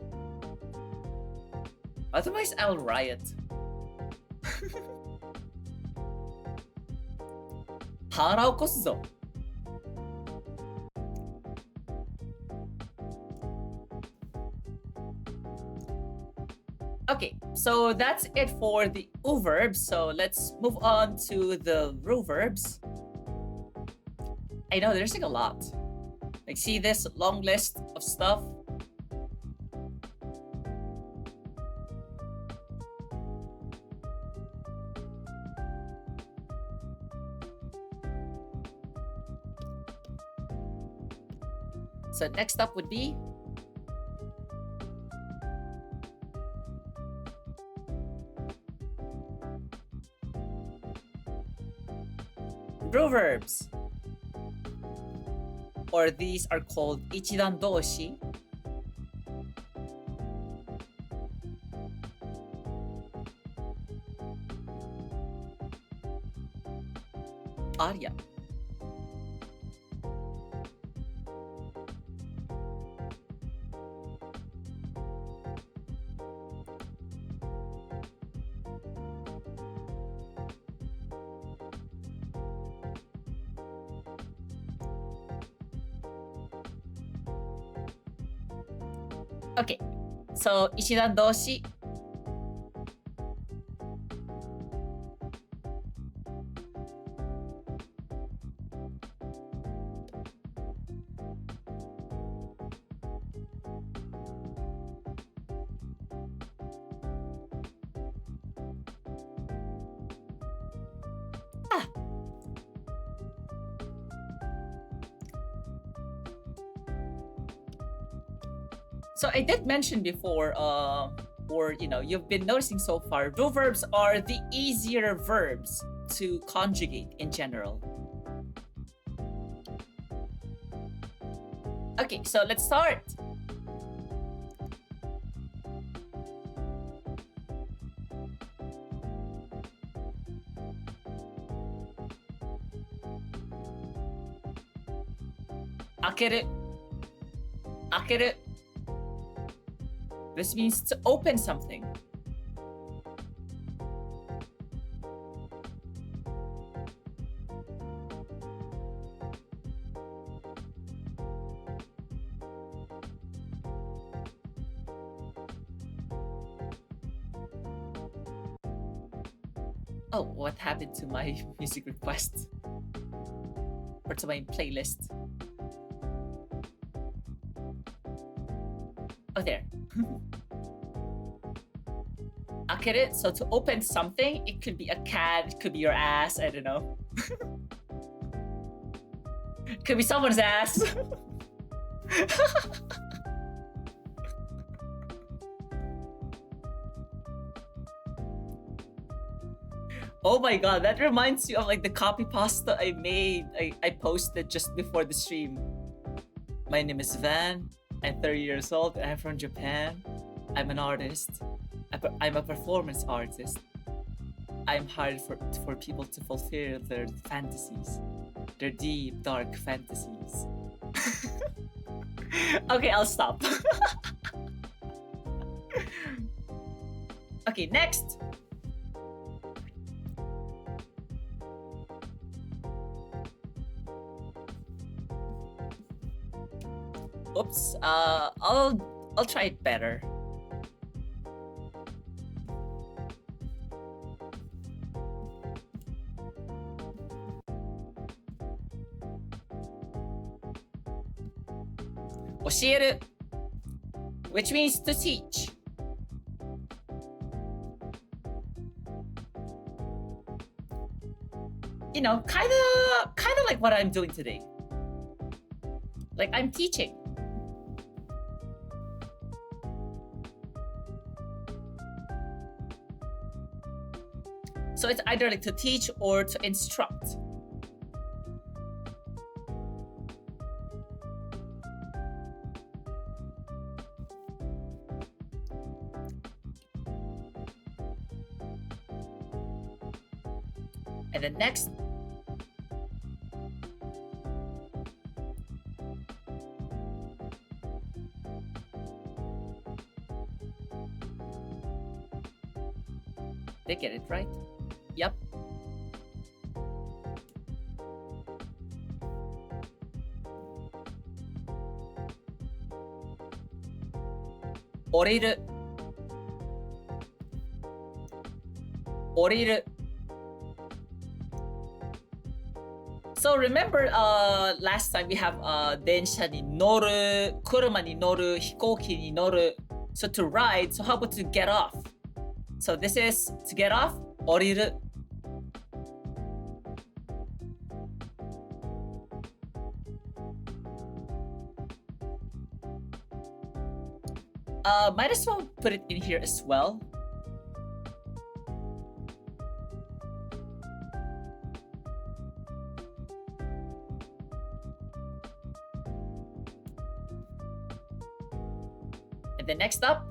Otherwise, I'll riot. Hara okosu zo. Okay, so that's it for the u verbs. So let's move on to the ru verbs. I know there's like a lot. Like, see this long list of stuff? So next up would be rule verbs. Or these are called ichidan doshi. Arya. Okay, so ichidan doshi. So I did mention before, or you've been noticing so far, rule verbs are the easier verbs to conjugate in general. Okay, so let's start. Akeru. Akeru. This means to open something. Oh, what happened to my music request? Or to my playlist? Oh, there. Akeru, so to open something, it could be a cat, it could be your ass, I don't know. It could be someone's ass. Oh my god, that reminds me of like the copy pasta I made. I posted just before the stream. My name is Van. I'm 30 years old. I'm from Japan. I'm an artist. I'm a performance artist. I'm hired for people to fulfill their fantasies. Their deep, dark fantasies. Okay, I'll stop. Okay, next. Oops. I'll try it better. Osieru, which means to teach. Kind of like what I'm doing today. Like I'm teaching. So it's either like to teach or to instruct. And then next, they get it right. Yep. Oriru. Oriru. So remember last time we have 電車に乗る、車に乗る、飛行機に乗る. So to ride, so how about to get off? So this is to get off, 降りる. Might as well put it in here as well. And then next up,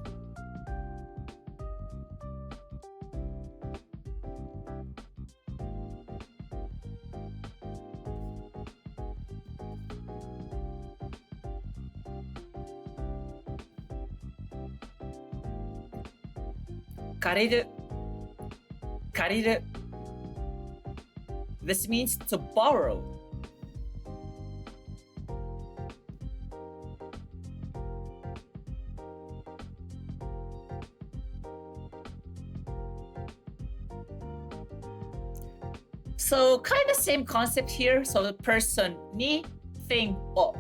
kareru. Kareru. This means to borrow. So kind of same concept here. So the person ni thing o.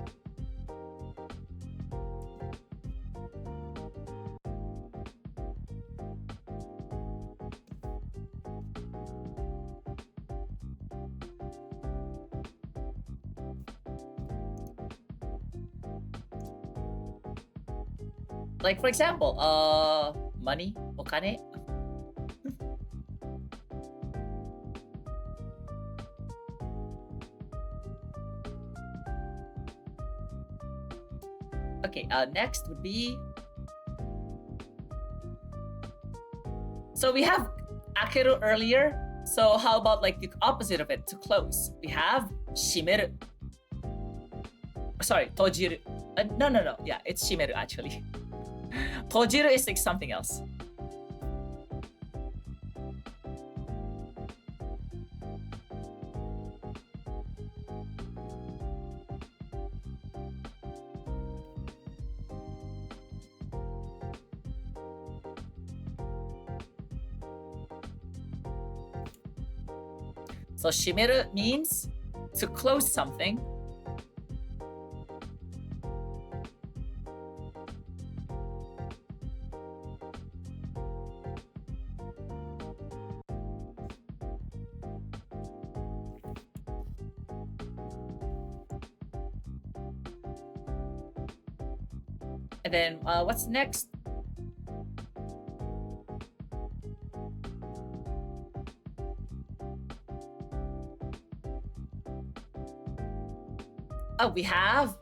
Like for example, money, okane. Okay, next would be, so we have akeru earlier. So how about like the opposite of it, to close? We have shimeru. Sorry, tojiru. No. Yeah, it's shimeru actually. Tojiru is like something else. So shimeru means to close something. And then what's next? Oh, we have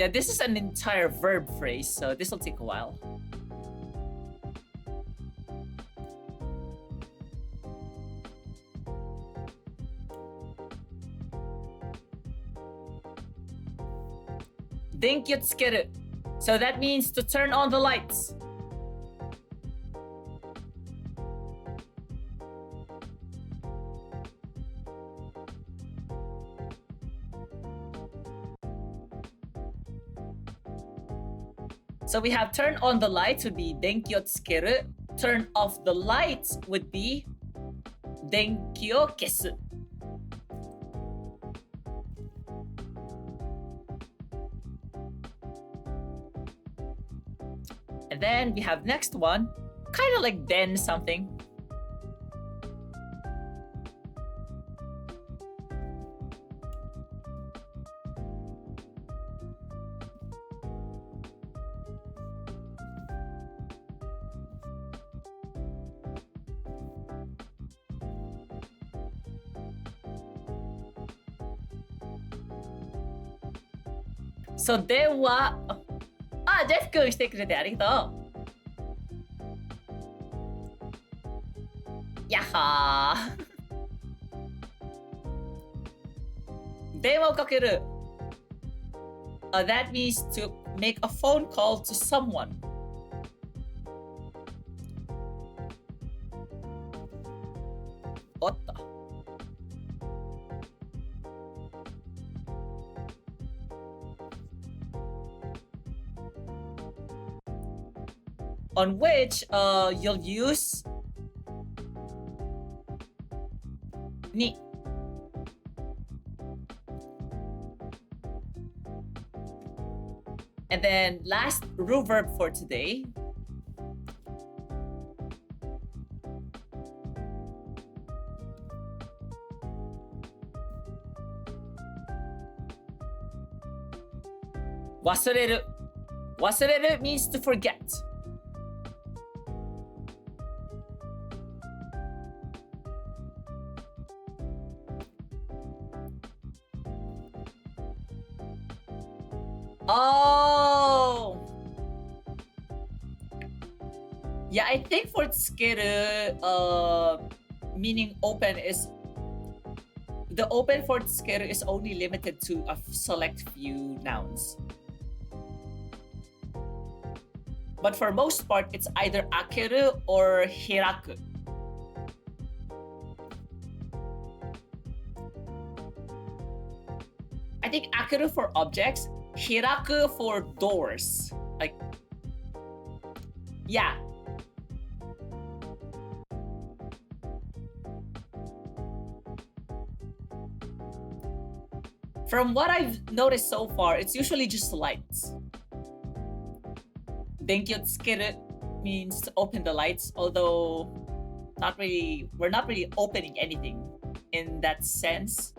yeah, this is an entire verb phrase, so this will take a while. Denki o tsukeru. So that means to turn on the lights. So we have turn on the lights would be denki o tsukeru. Turn off the lights would be denki o kesu. And then we have next one, kind of like den something. So 電話。あ、ジェフ君してくれてありがとう。やっはー。電話をかける。That means to make a phone call to someone. What the? on which you'll use ni. And then last root verb for today. Wasureru. Wasureru means to forget. Oh! Yeah, I think for tsukeru, meaning open is... The open for tsukeru is only limited to a select few nouns. But for most part, it's either akeru or hiraku. I think akeru for objects, hiraku for doors. Like, yeah. From what I've noticed so far, it's usually just lights. Denkyo tsukeru means to open the lights, although we're not really opening anything in that sense.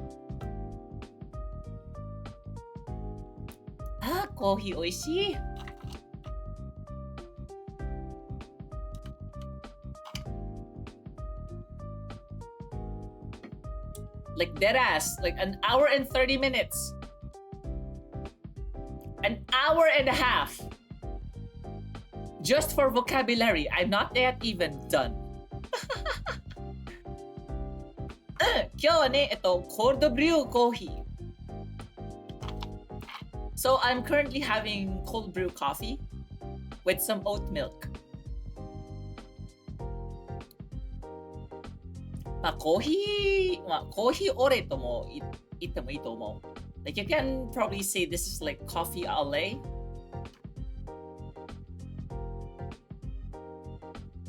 Ah, coffee oishii. Like deadass, like an hour and 30 minutes. An hour and a half. Just for vocabulary. I'm not yet even done. 今日はね、cold brew coffee. So I'm currently having cold brew coffee with some oat milk. まあコーヒーオレとも言ってもいいと思う。Like you can probably say this is like coffee au lait.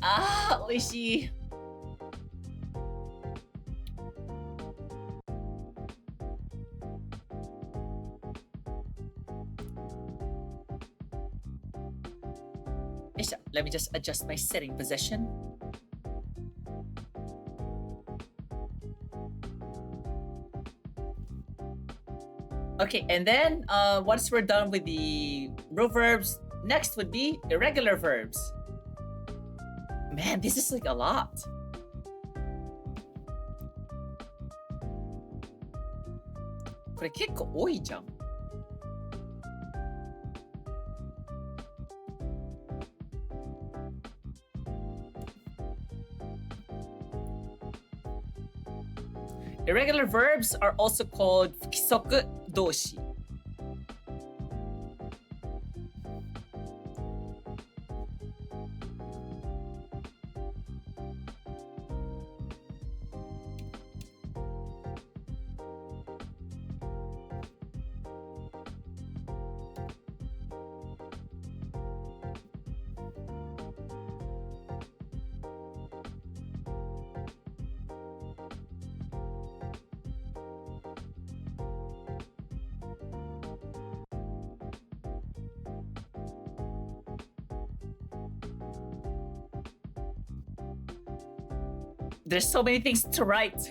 あー、美味しい。Let me just adjust my sitting position. Okay, and then once we're done with the root verbs, next would be irregular verbs. Man, this is like a lot. This is a lot. Irregular verbs are also called fukisoku doushi. There's so many things to write.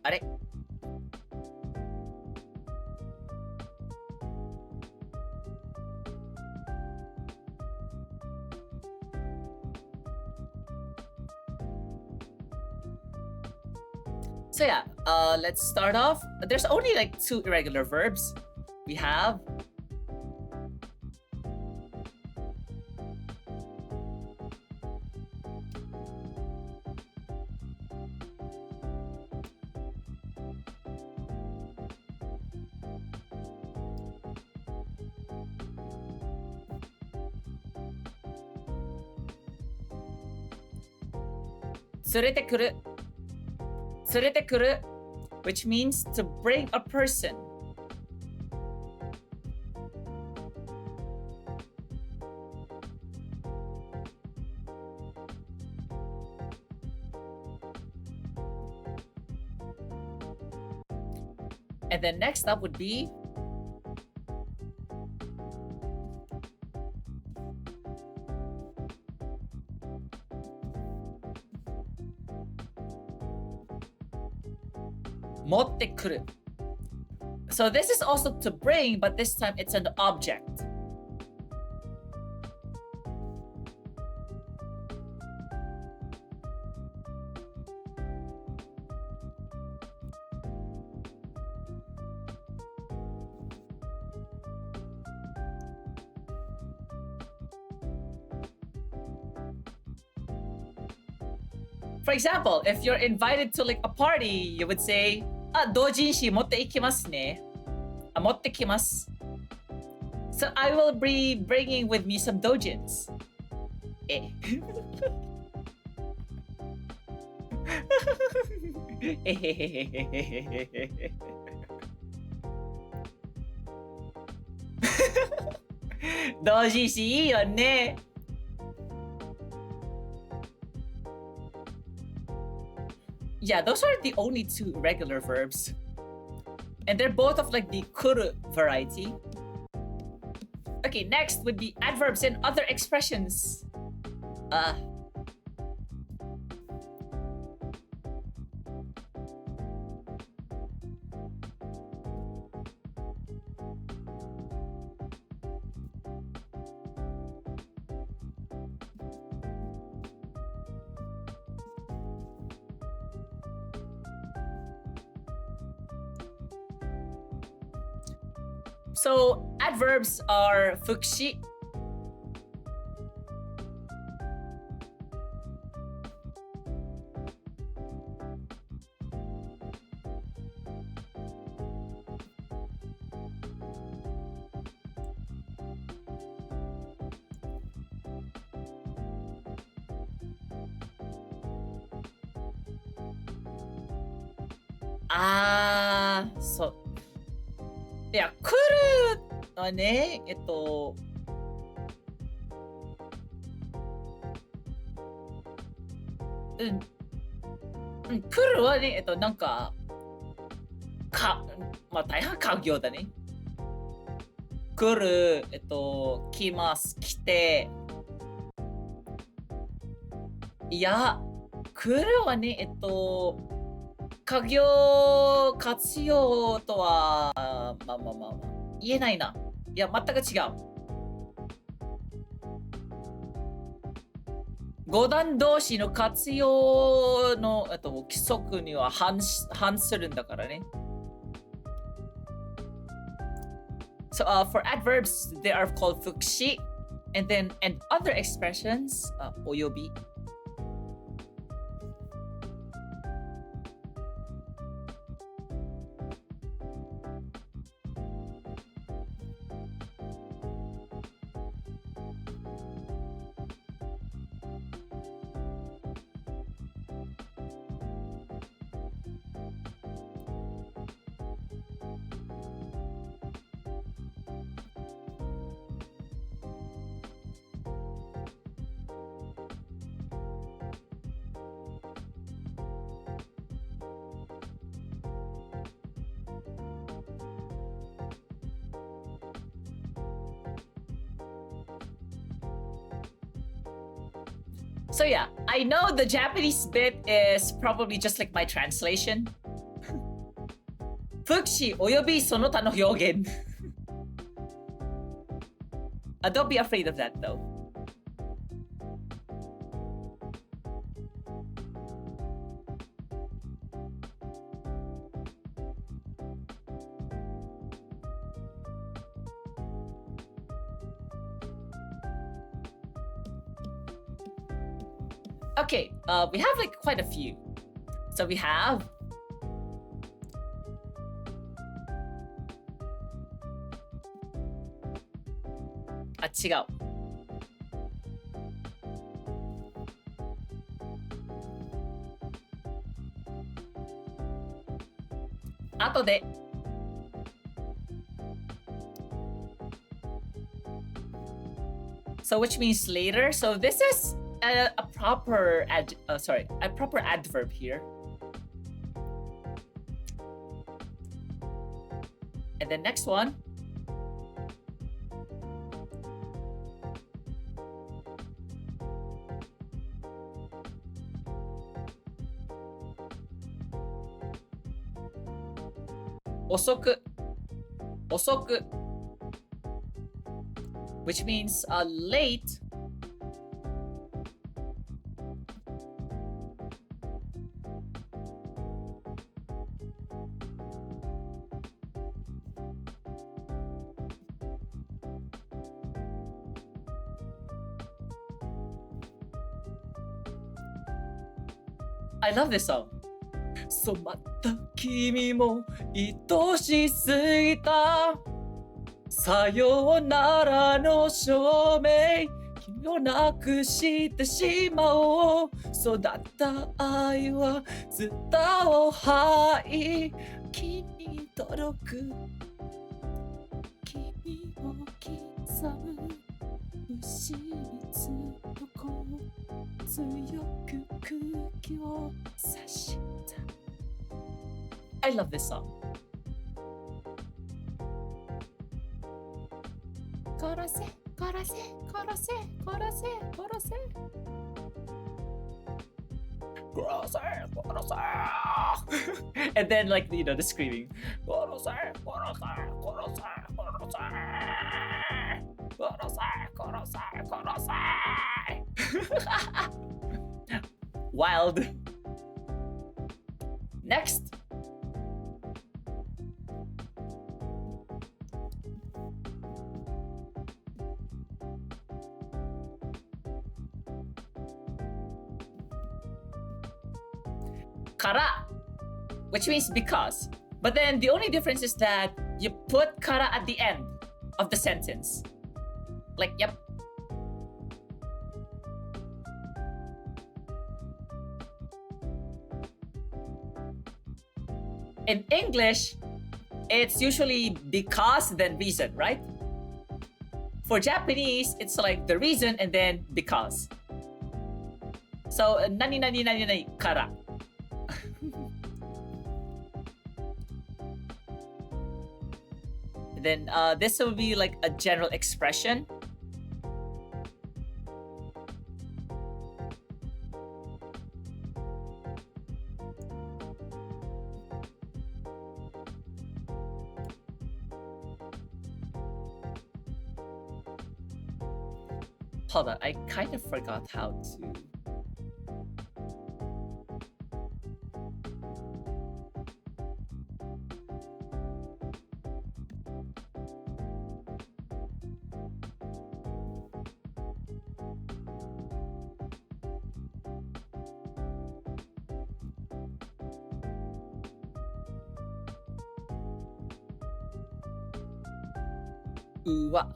Are? So yeah, let's start off. There's only like 2 irregular verbs. We have tsurete kuru, which means to bring a person. And then next up would be motte kuru. So this is also to bring, but this time it's an object. For example, if you're invited to like a party, you would say, あ、同人誌持っていきますね。持ってきます。So I will be bringing with me some dojins. え。えへへへへへへへ。同人誌いいよね。Yeah, those are the only two regular verbs. And they're both of like the kuru variety. Okay, next would be adverbs and other expressions. So adverbs are fukushi. So yeah, 来るはね、来るはね、なんか、まあ大半家業だね。来る、来ます、来て。いや、来るはね、家業活用とは、まあ、言えないな。いや、全く違う。五段同士の活用の規則には反するんだからね。So, for adverbs, they are called fukushi, and other expressions, および。So yeah, I know the Japanese bit is probably just like my translation. 副詞およびその他の表現。Don't be afraid of that though. Okay, we have like quite a few. So we have違う。後で。So which means later. So this is a proper a proper adverb here. And the next one. Osoku. Osoku. Which means late. I love this song. 染まった君も愛しすぎたさようならの証明君をなくしてしまおう育った愛はずっとはい君に届く君を刻む牛蜜とこ強く空気を差した I love this song. 殺せ殺せ殺せ殺せ殺せ殺せ殺せ And then like you know the screaming 殺せ殺せ殺せ殺せ殺せ殺せ殺せ Wild. Next. Kara, which means because. But then the only difference is that you put kara at the end of the sentence. Like, yep. In English, it's usually because then reason, right? For Japanese, it's like the reason and then because. So, nani nani nani nani kara. Then this will be like a general expression. Hold on, I kind of forgot how to... Uwa.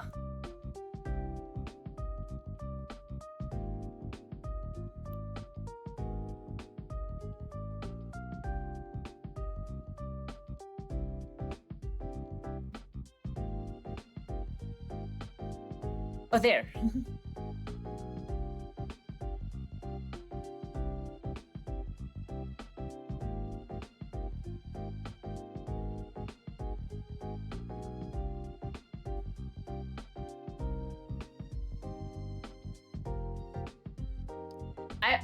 Oh, there.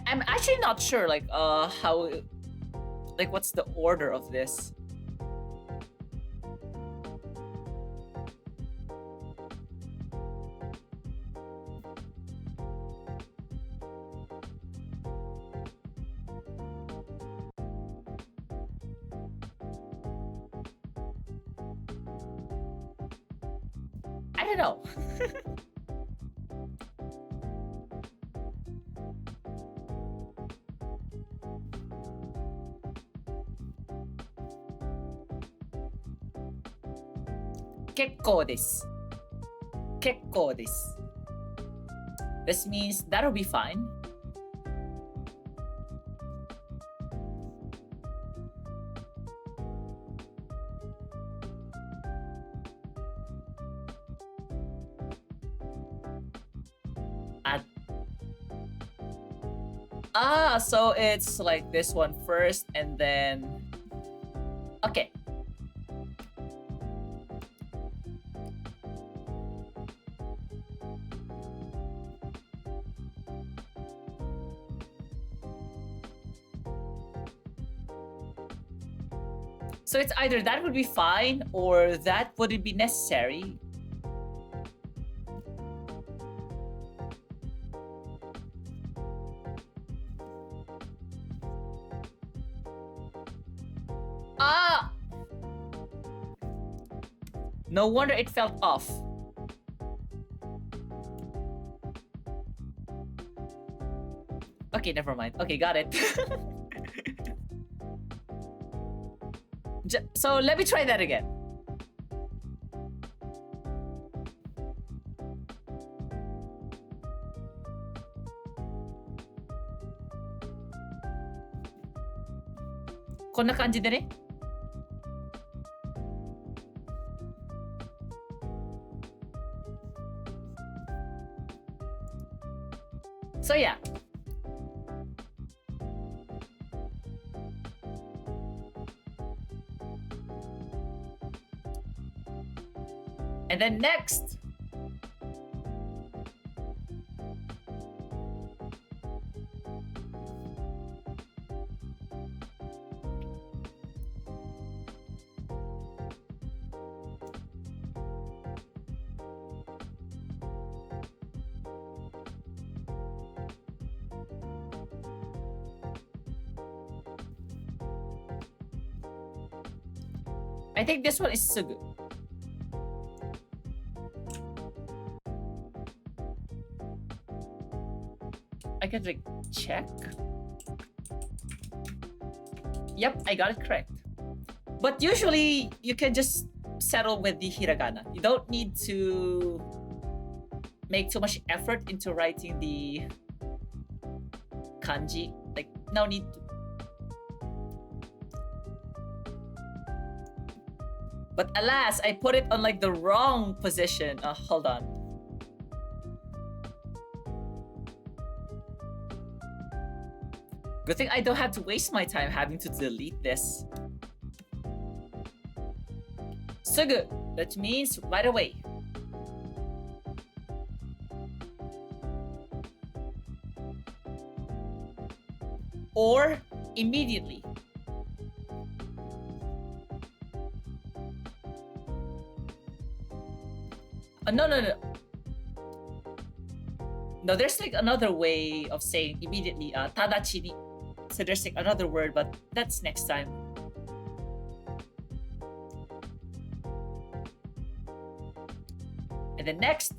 I'm actually not sure, like, how, like, what's the order of this? I don't know. Kekkou desu. Kekkou desu. This means that'll be fine. So it's like this one first and then... Okay. So it's either that would be fine or that wouldn't be necessary. No wonder it felt off. Okay, never mind. Okay, got it. So let me try that again. Konna kanji de ne. So yeah. And then next. I think this one is sugu. I can like check. Yep, I got it correct. But usually you can just settle with the hiragana. You don't need to make too much effort into writing the kanji. Like, no need to. But alas, I put it on like the wrong position. Hold on. Good thing I don't have to waste my time having to delete this. Sugu, that means right away. Or immediately. No. No, there's like another way of saying immediately. Tadachi ni. So there's like another word, but that's next time. And then next.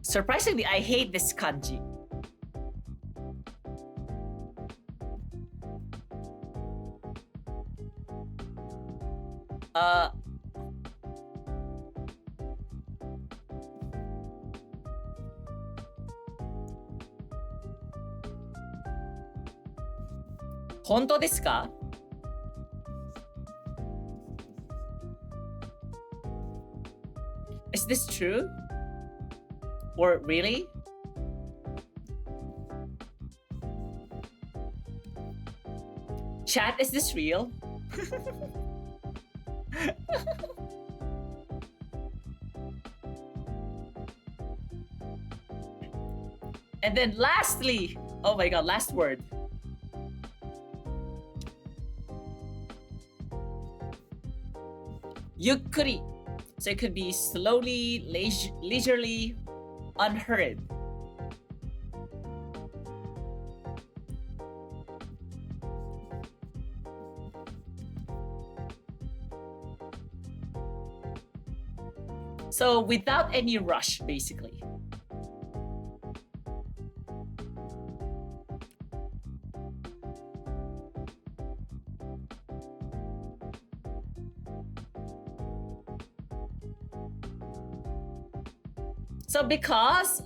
Surprisingly, I hate this kanji. Honto desu ka? Is this true? Or really? Chat, is this real? And then lastly, oh my god, last word. Yukkuri. So it could be slowly, leisurely, unhurried. So without any rush, basically. So because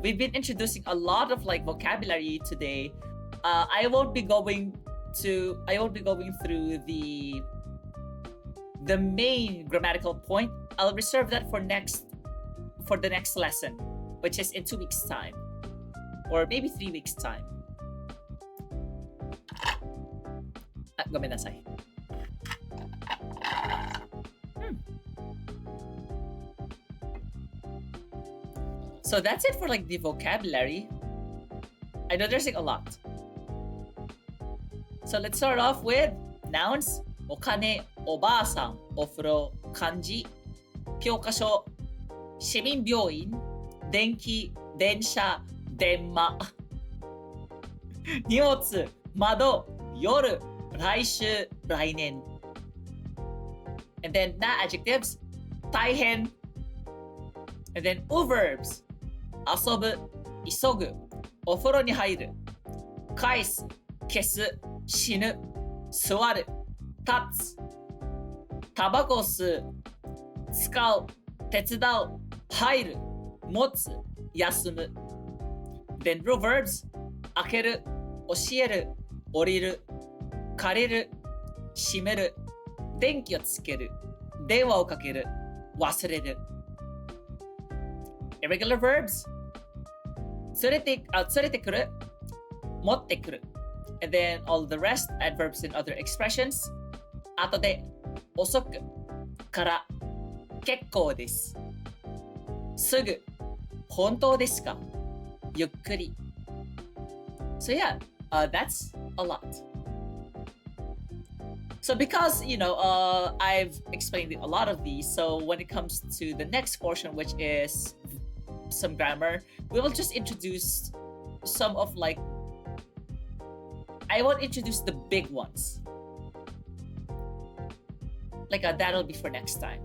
we've been introducing a lot of like vocabulary today, I won't be going through the the main grammatical point, I'll reserve that for the next lesson, which is in 2 weeks' time, or maybe 3 weeks' time. ごめんなさい。So that's it for like the vocabulary. I know there's like a lot. So let's start off with nouns. お金、おばあさん、お風呂、漢字、教科書、市民病院、電気、電車、電話、荷物、窓、夜、来週、来年。And then na adjectives, 大変。And then verbs, 遊ぶ、急ぐ、お風呂に入る、返す、消す、死ぬ、座る、立つ、タバコ吸う、使う、手伝う、入る、持つ、休む。Then real verbs, 開ける、教える、降りる、借りる、閉める、電気をつける、電話をかける、忘れる。Irregular verbs, 連れてくる、持ってくる。And then all the rest, adverbs and other expressions. 後で、遅く、から、結構です。すぐ、本当ですか？ゆっくり。So yeah, that's a lot. So because, I've explained a lot of these, so when it comes to the next portion, which is some grammar, we will just introduce some of I won't introduce the big ones. That'll be for next time.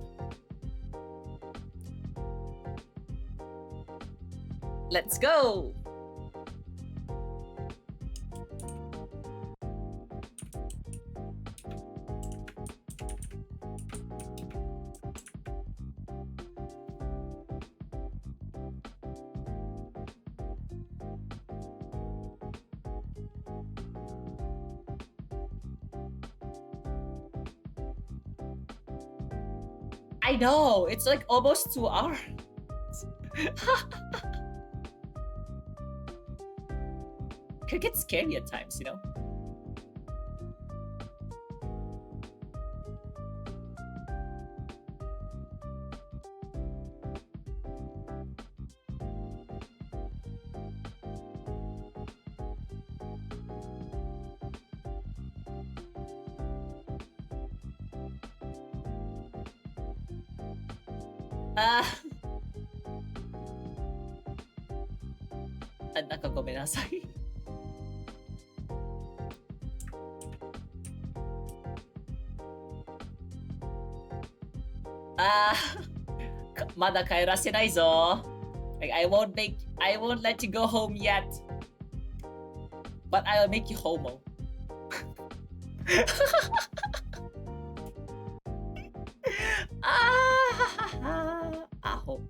Let's go! I know, it's like almost 2 hours. Could get scary at times,なんかごめんなさい。まだ帰らせないぞ。I won't let you go home yet. But I'll make you homo. Aho.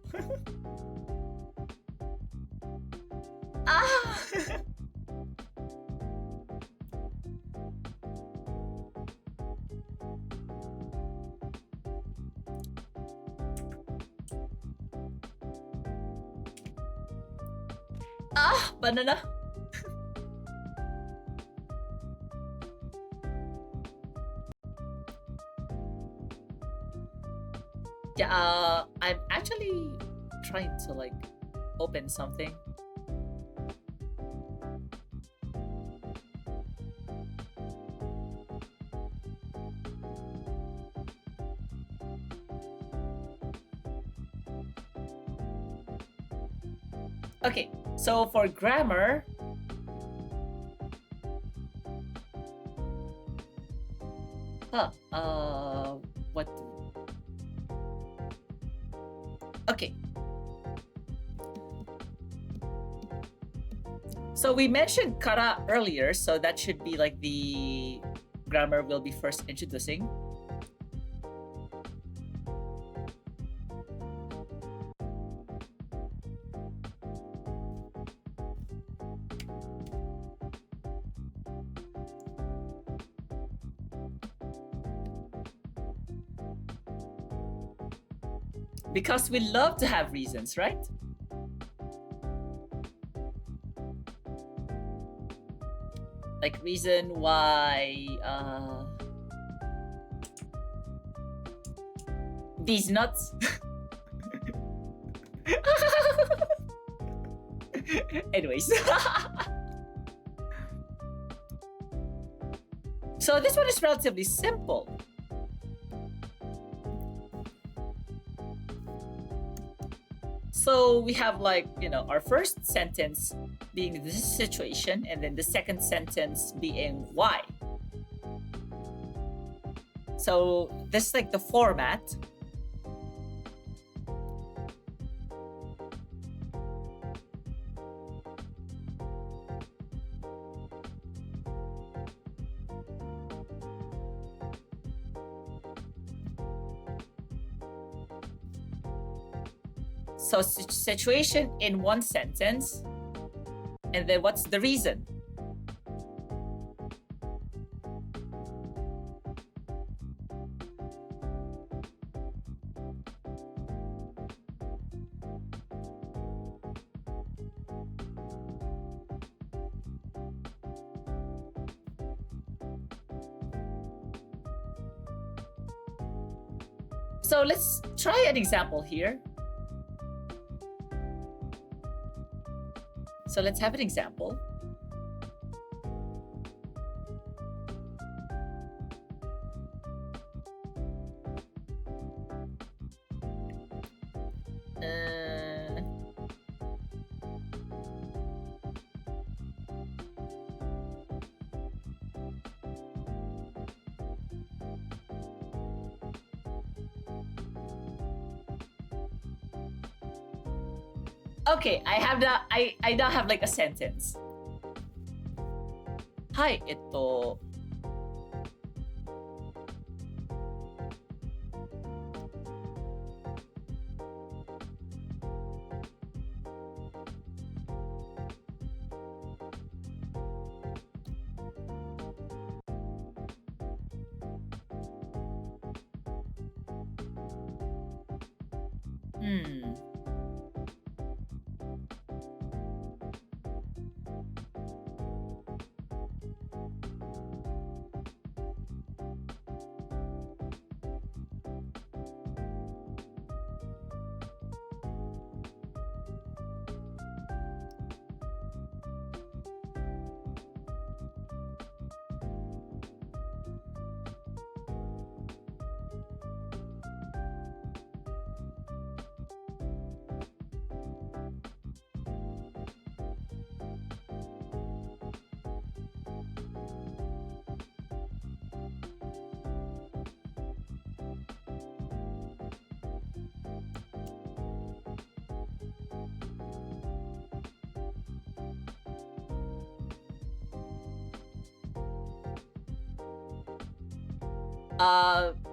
Banana. Yeah, I'm actually trying to open something. Okay, so for grammar, what? Okay. So we mentioned kara earlier, so that should be the grammar we'll be first introducing. Because we love to have reasons, right? Like reason why these nuts. Anyways. So this one is relatively simple. So we have like, our first sentence being this situation, and then the second sentence being why. So this is like the format. So situation in one sentence, and then what's the reason? So let's try an example here. So let's have an example. Okay, I now have like a sentence. Hi,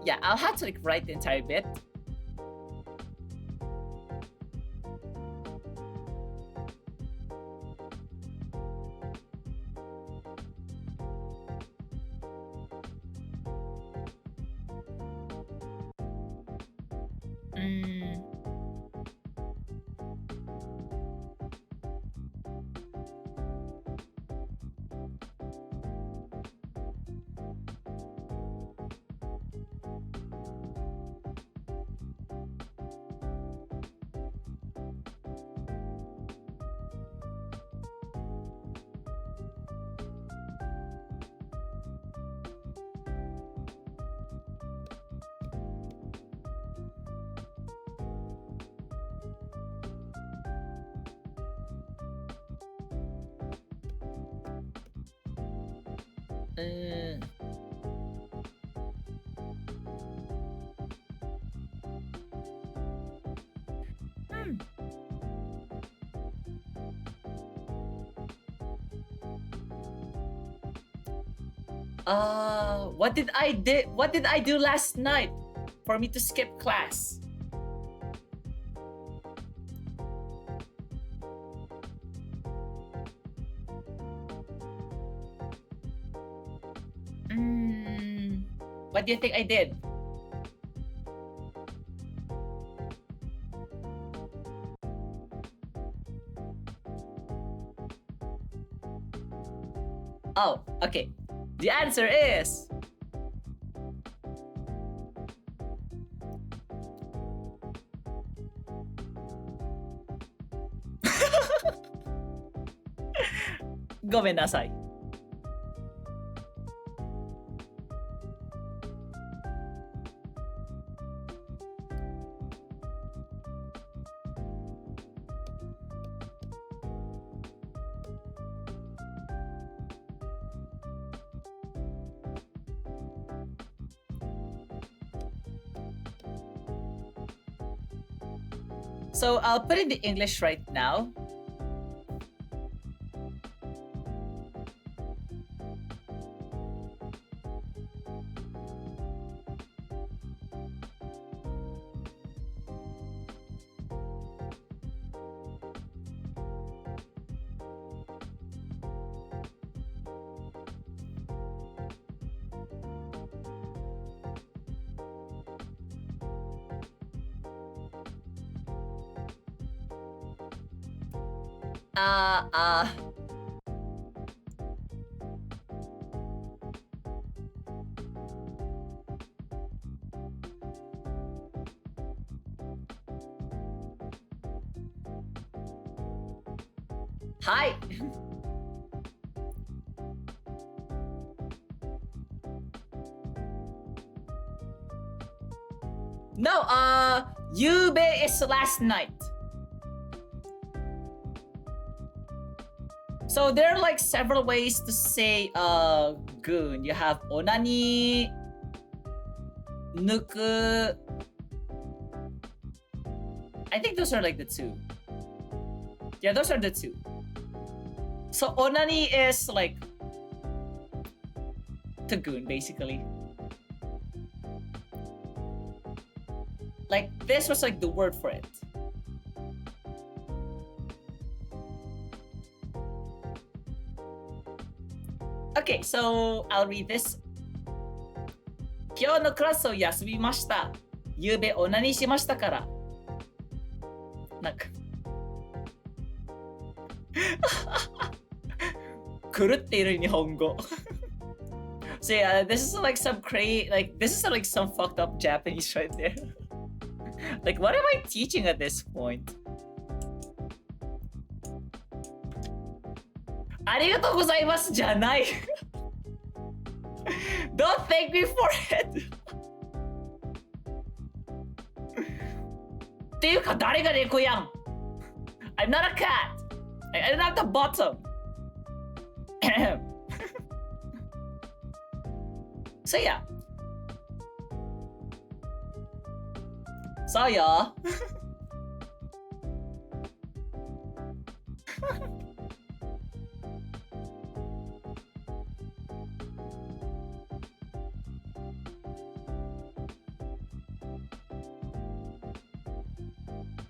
yeah, I'll have to like write the entire bit. What did I do last night for me to skip class? What do you think I did? Oh, okay. The answer is Gomenasai. So I'll put in the English right now. Uh, uh. Hi. No, Yube is last night. So there are like several ways to say goon. You have onani, nuku. I think those are like the two. Yeah, those are the two. So onani is like to goon basically. Like this was like the word for it. Okay, so I'll read this. 今日のクラスを休みました。ゆうべオナニーしましたから。なんか狂っている日本語。So yeah, this is like some this is like some fucked up Japanese right there. Like what am I teaching at this point? ありがとうございますじゃない。Don't thank me for it. っていうか誰が猫やん。I'm not a cat. I'm not the bottom. So yeah. そうよ。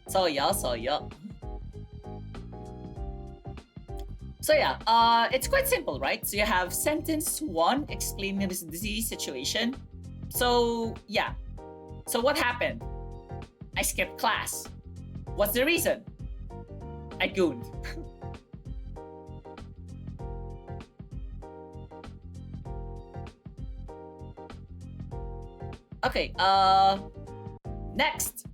そうよ、そうよ。So yeah, it's quite simple, right? So you have sentence 1 explaining this disease situation. So yeah. So what happened? I skipped class. What's the reason? I gooned. Okay, next.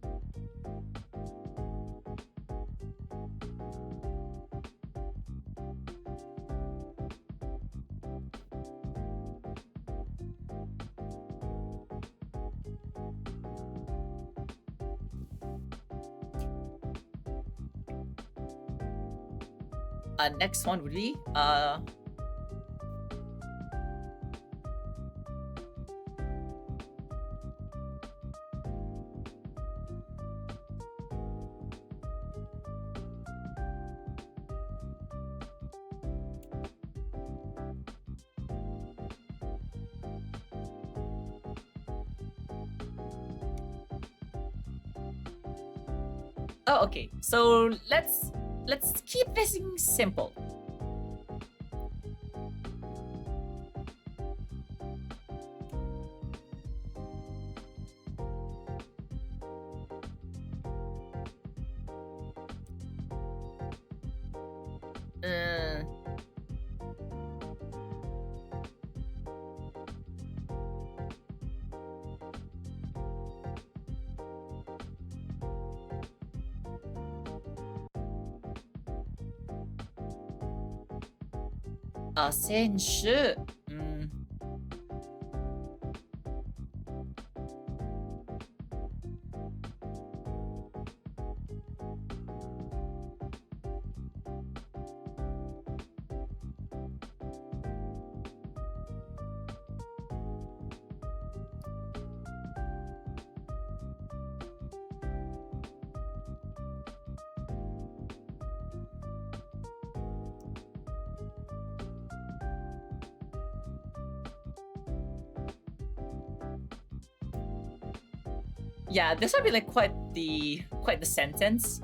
Next one would be oh, okay. So let's keep this simple. 選手。Yeah, this would be like quite the sentence.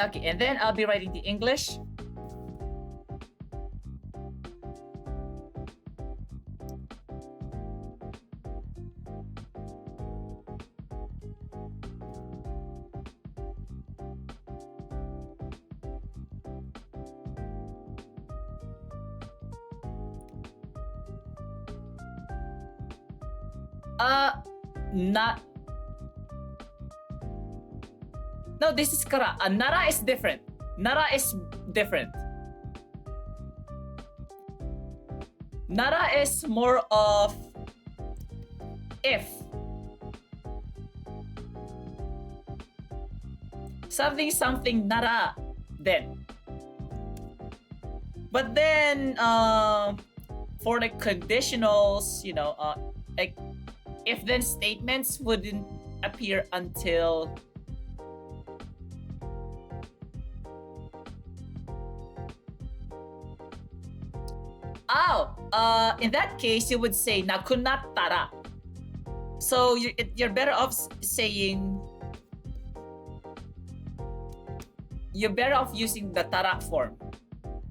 Okay, and then I'll be writing the English. Not. No, this is kara. Nara is different. Nara is different. Nara is more of if. Something nara then. But then for the conditionals, like if then statements wouldn't appear until in that case you would say nakunattara. So you're better off saying, you're better off using the tara form.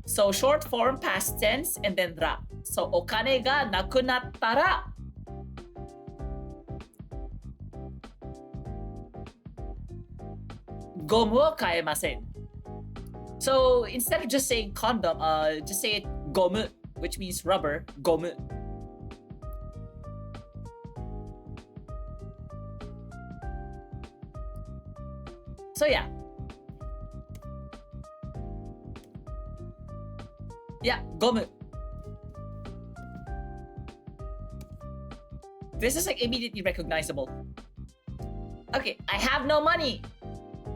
So short form, past tense, and then ra. So okane ga nakunattara gomu wo kaemasen. So instead of just saying condom, just say it gomu, which means rubber, gomu. So yeah. Yeah, gomu. This is like immediately recognizable. Okay, I have no money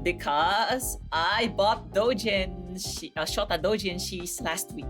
because I bought Shota Dojin Shis last week.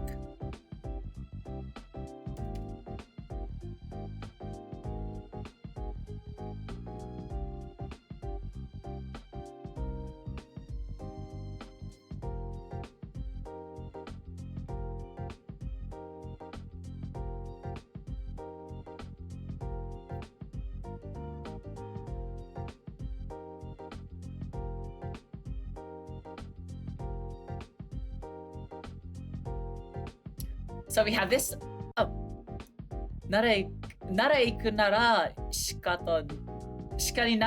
So we have this. Nara iku nara shika ni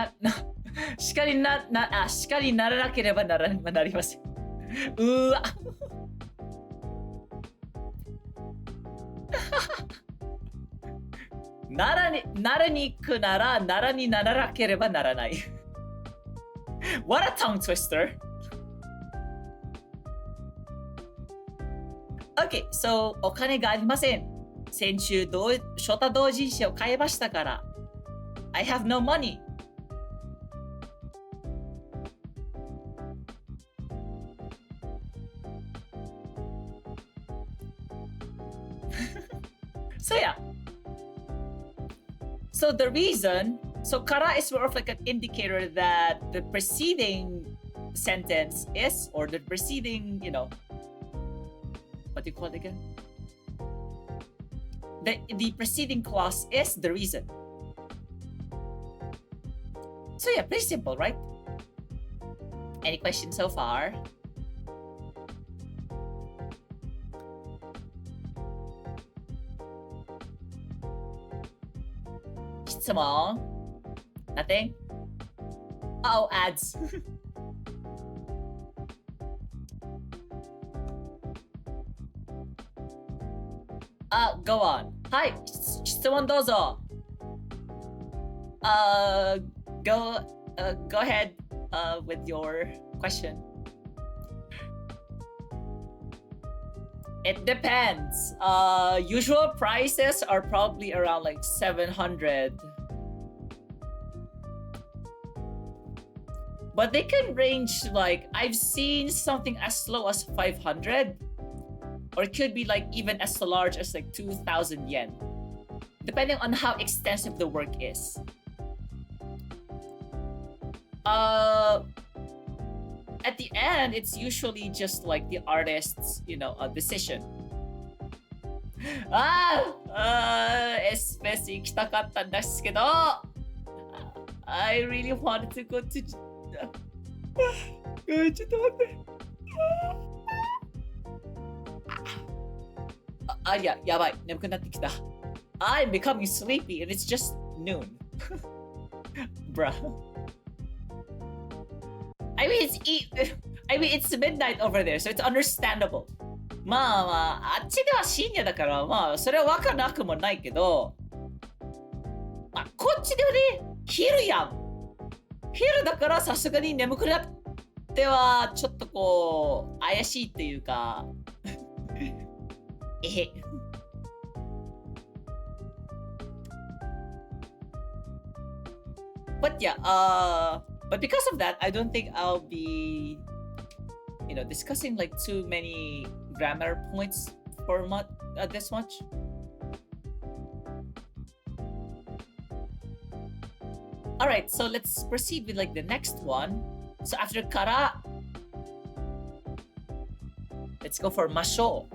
naranakereba narimasen. Nara ni iku nara nara ni naranakereba naranai. What a tongue twister. Okay, so お金がありません。先週ショタ同人誌を買いましたから。I have no money. So yeah. So the reason, so kara is more of like an indicator that the preceding sentence is, or the preceding, what do you call it again? The preceding clause is the reason. So yeah, pretty simple, right? Any questions so far? Shitsumon? Nothing? Oh, ads. Go on. Hi, 質問どうぞ. Go ahead with your question. It depends. Usual prices are probably around like 700. But they can range, like, I've seen something as low as 500. Or it could be like even as large as like 2,000 yen. Depending on how extensive the work is. At the end, it's usually just like the artist's, decision. Especially 行きたかったんですけど I really wanted to go to... ちょっと待って。やばい。眠くなってきた。I'm becoming sleepy and it's just noon. Bruh. I mean, it's midnight over there, so it's understandable. まあ、あっちでは深夜だから、それはわからなくもないけど、こっちではね、昼やん。昼だからさすがに眠くなっては、ちょっとこう、怪しいっていうか、But yeah, but because of that, I don't think I'll be, discussing like too many grammar points for this much. All right, so let's proceed with like the next one. So after kara, let's go for masho.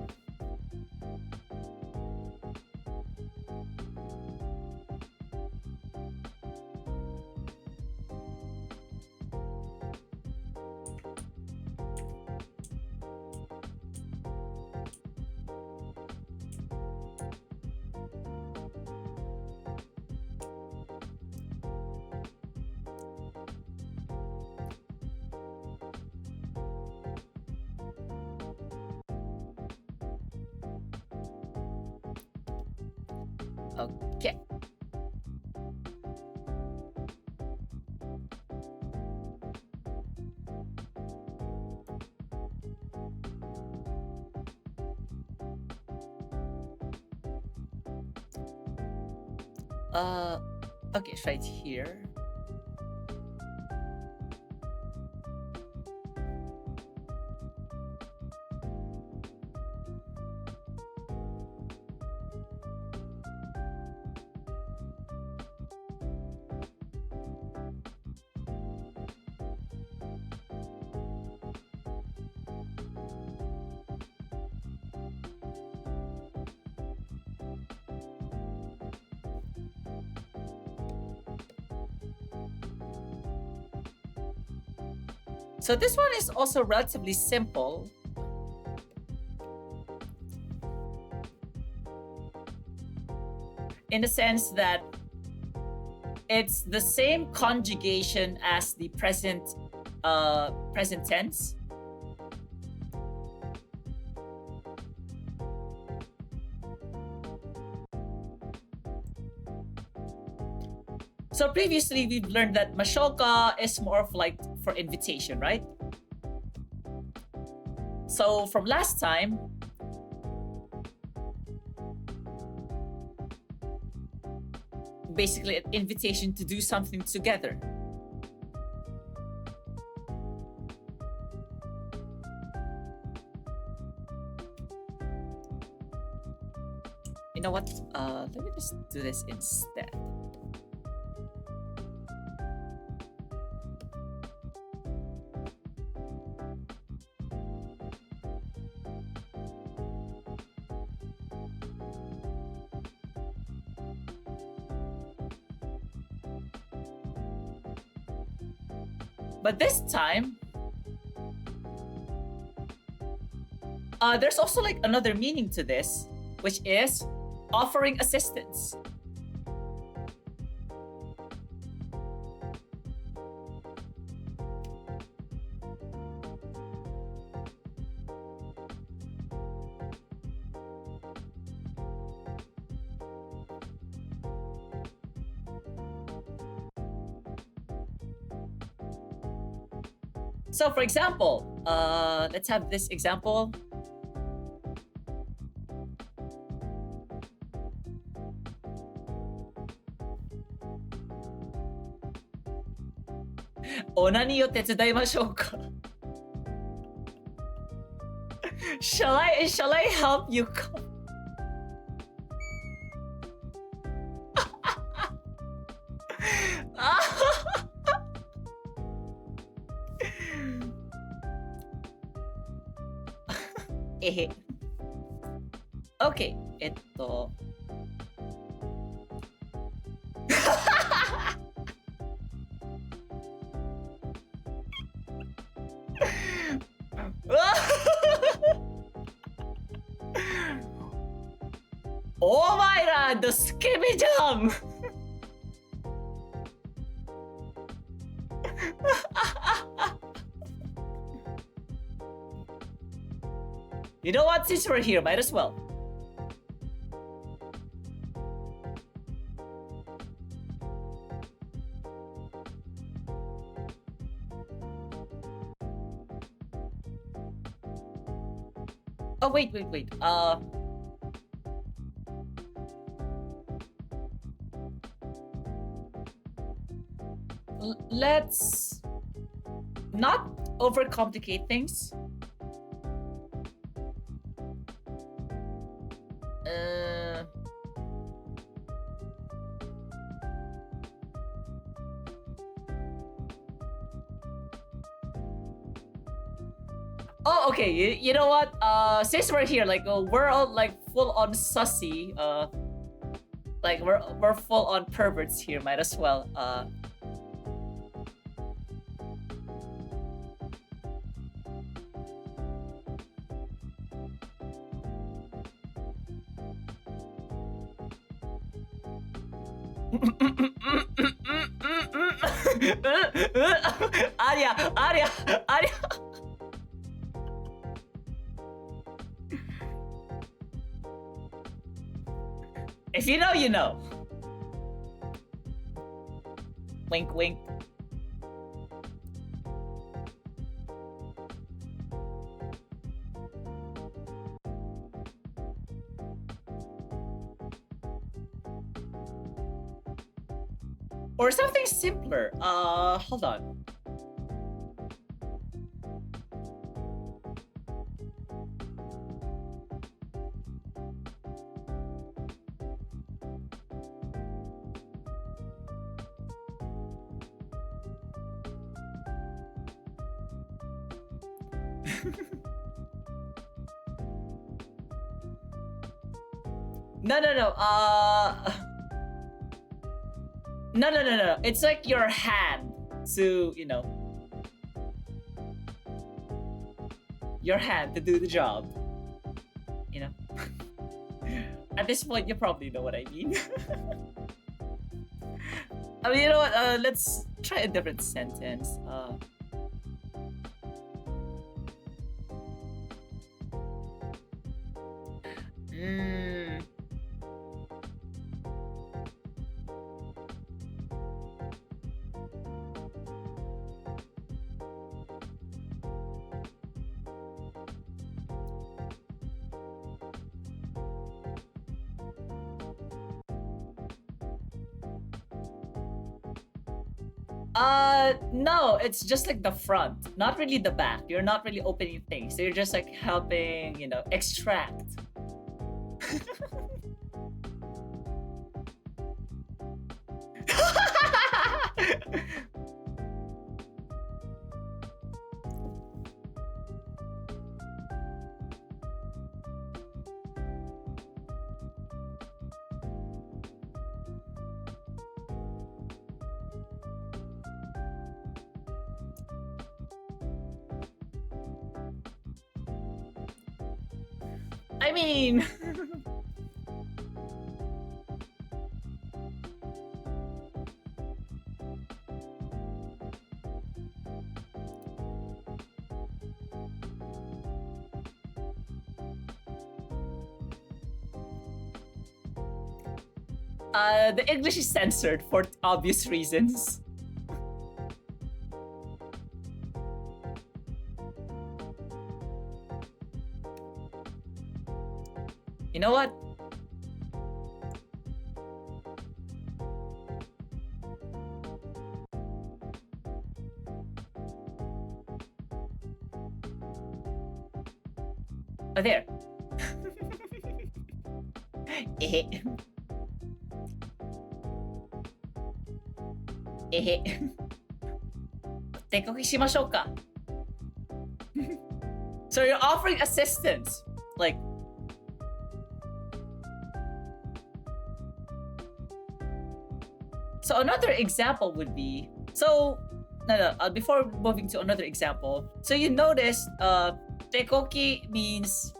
Okay. Okay, it's right here. So this one is also relatively simple. In the sense that it's the same conjugation as the present tense. So previously we've learned that ma shou ka is more of like for invitation, right? So from last time, basically an invitation to do something together. You know what? Let me just do this instead. But this time, there's also like another meaning to this, which is offering assistance. So for example, let's have this example. Onani yo tetsudaimashou ka? Shall I help you? Okay, Omaira, the skimmy jump! You know what? Since we're here, might as well. Oh, wait. Let's not overcomplicate things. Oh, okay. You know what? Since we're here, like we're all like full on sussy. Like we're full on perverts here. Might as well. Arya. If you know, you know. Wink, wink. Or something simpler. Hold on. No. No. It's like your hand to, you know, your hand to do the job. You know. At this point, you probably know what I mean. I mean, you know what? Let's try a different sentence. No, it's just like the front, not really the back. You're not really opening things. So you're just like helping, you know, extract. I mean... the English is censored for obvious reasons. You know what? Oh, there. Eh. Eh. 手こぎしましょうか So you're offering assistance. Like, so another example would be, so, before moving to another example, so you notice, tekoki means,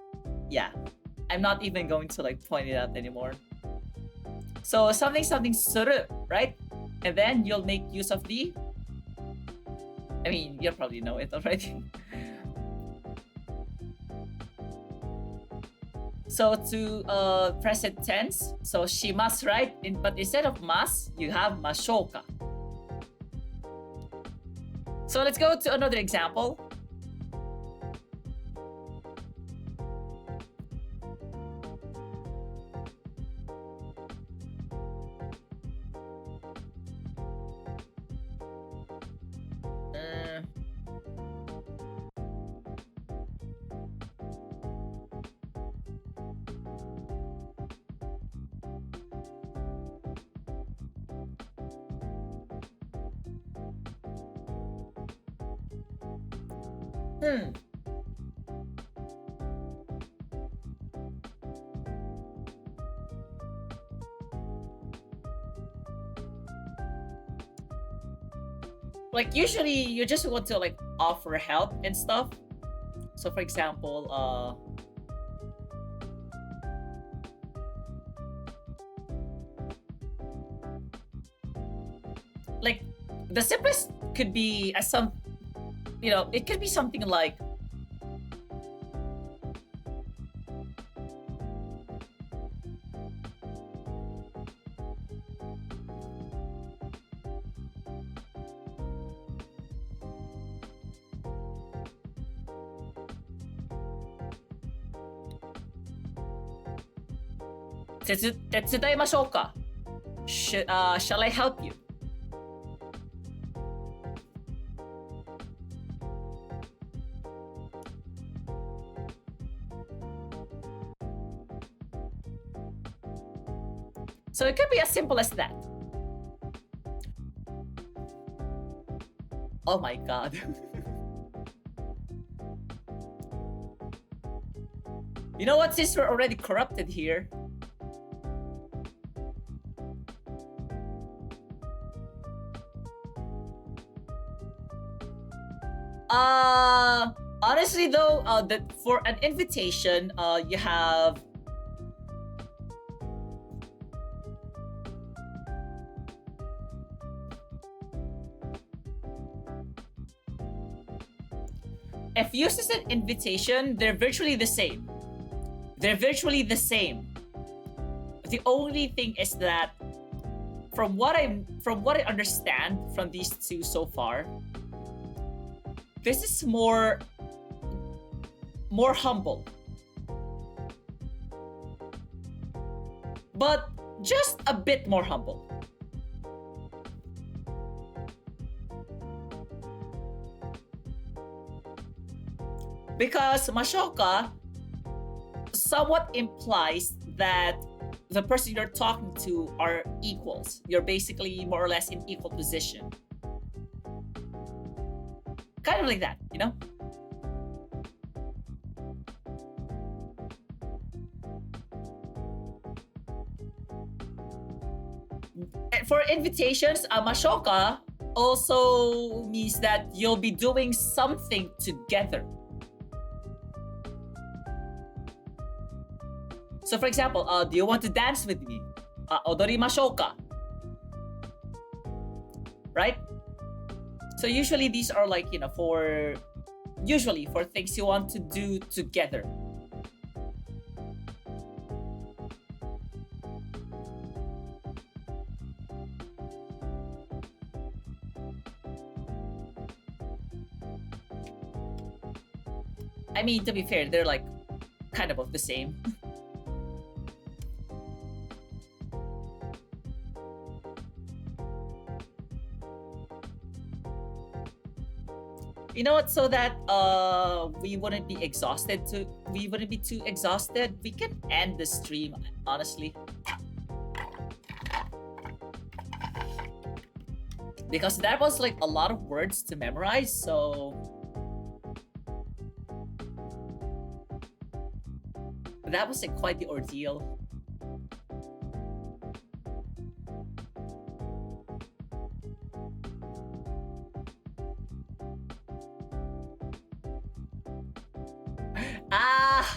yeah, I'm not even going to like point it out anymore. So something suru, right? And then you'll make use of the, I mean, you'll probably know it already. So to present tense, so shimasu, right? But instead of mas, you have mashouka. So let's go to another example. Like usually you just want to like offer help and stuff. So for example, like the simplest could be as some, you know, it could be something like, shall I help you? So it could be as simple as that. Oh my god. You know what, since we're already corrupted here, honestly though, that for an invitation, you have if used as an invitation, they're virtually the same. They're virtually the same. The only thing is that from what I understand from these two so far, this is more humble. But just a bit more humble. Because Mashoka somewhat implies that the person you're talking to are equals. You're basically more or less in equal position. Kind of like that, you know? For invitations, Mashoka also means that you'll be doing something together. So for example, do you want to dance with me? Odori ma shou ka? Right? So usually these are like, for things you want to do together. I mean, to be fair, they're like kind of both the same. You know what? So that we wouldn't be too exhausted. We can end the stream, honestly, because that was like a lot of words to memorize. So that was like quite the ordeal. Ah!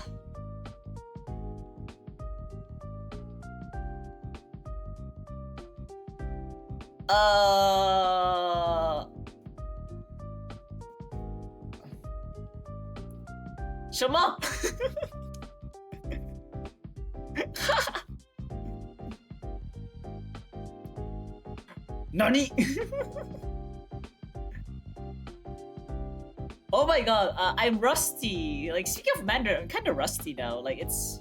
Shema? Nani? Oh my god, I'm rusty. Like, speaking of Mandarin, I'm kind of rusty now. Like, it's,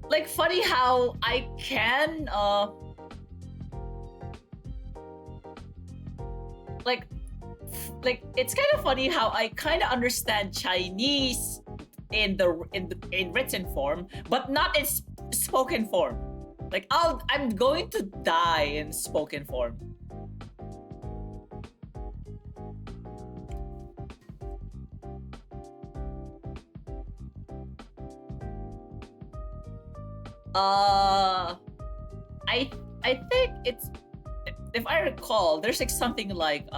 like, funny how I can, like it's kind of funny how I kind of understand Chinese in written form, but not in spoken form. Like, I'm going to die in spoken form. I think it's, if I recall, there's like something like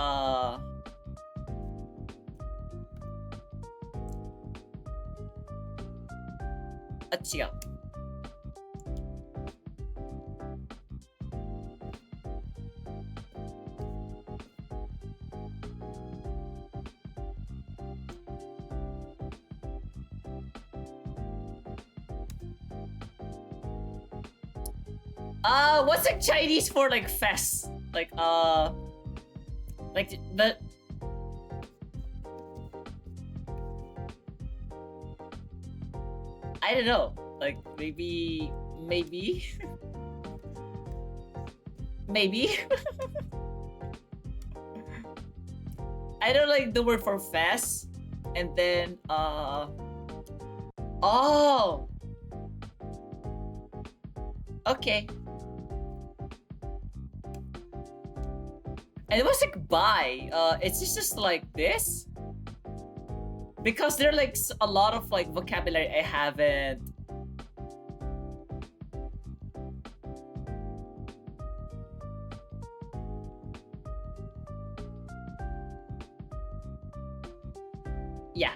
違う. What's like Chinese for like fest? Like the I don't know. Like maybe maybe. I don't like the word for fest, and then oh, okay. And it was like bye. It's just like this. Because there are like a lot of like vocabulary I haven't. Yeah.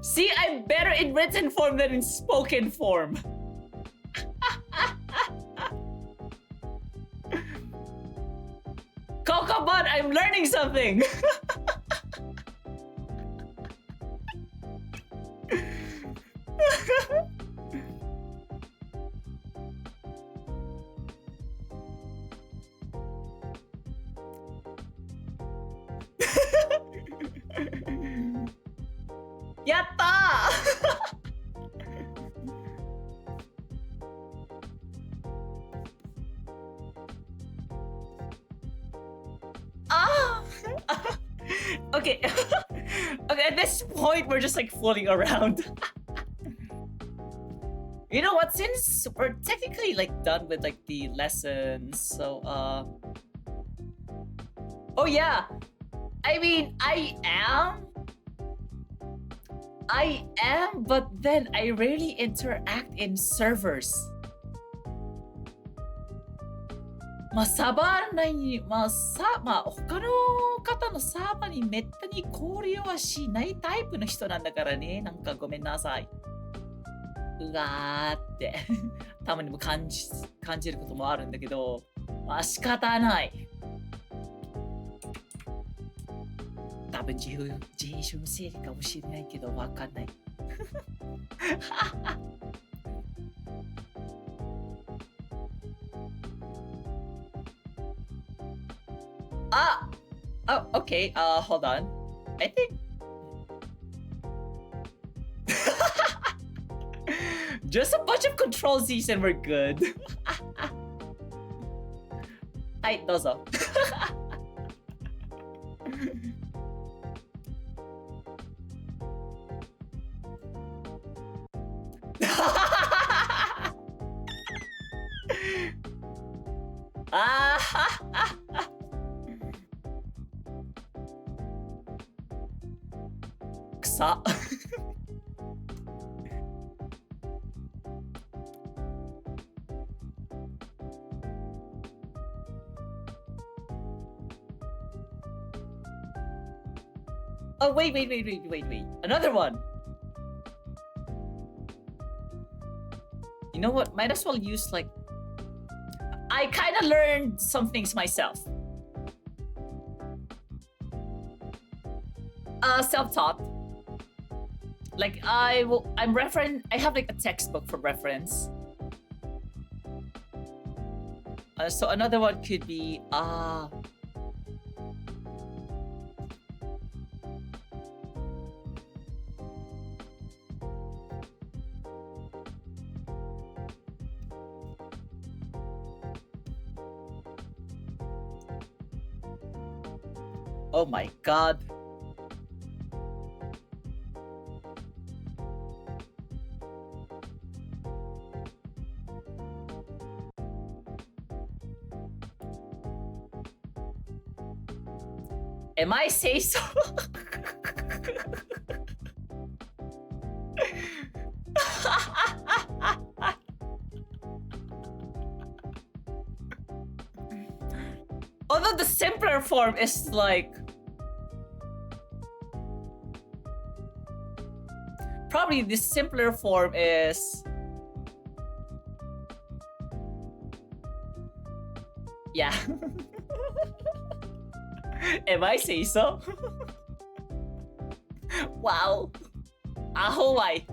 See, I'm better in written form than in spoken form. Kokobot, I'm learning something. Yatta! Ah! Okay. Okay, at this point, we're just like fooling around. You know what? Since we're technically like done with like the lessons, so Oh yeah. I mean, I am, but then I rarely interact in servers. まあ、サバ内に、まあ、他の方のサーバーにめったに交流はしないタイプの人なんだからね。なんかごめんなさい。うわーってたまにも感じることもあるんだけど、まあ仕方ない。多分自閉症のせいかもしれないけど、わかんない。Oh, okay. Hold on. I think just a bunch of control Z's and we're good. はい、どうぞ。草。Oh, wait. Another one. You know what? Might as well use like... I kind of learned some things myself. Self-taught. Like I have like a textbook for reference. So another one could be oh my god. Am I say so? Although the simpler form is like... Probably the simpler form is... Yeah. Am I say so? Wow. Ahoy.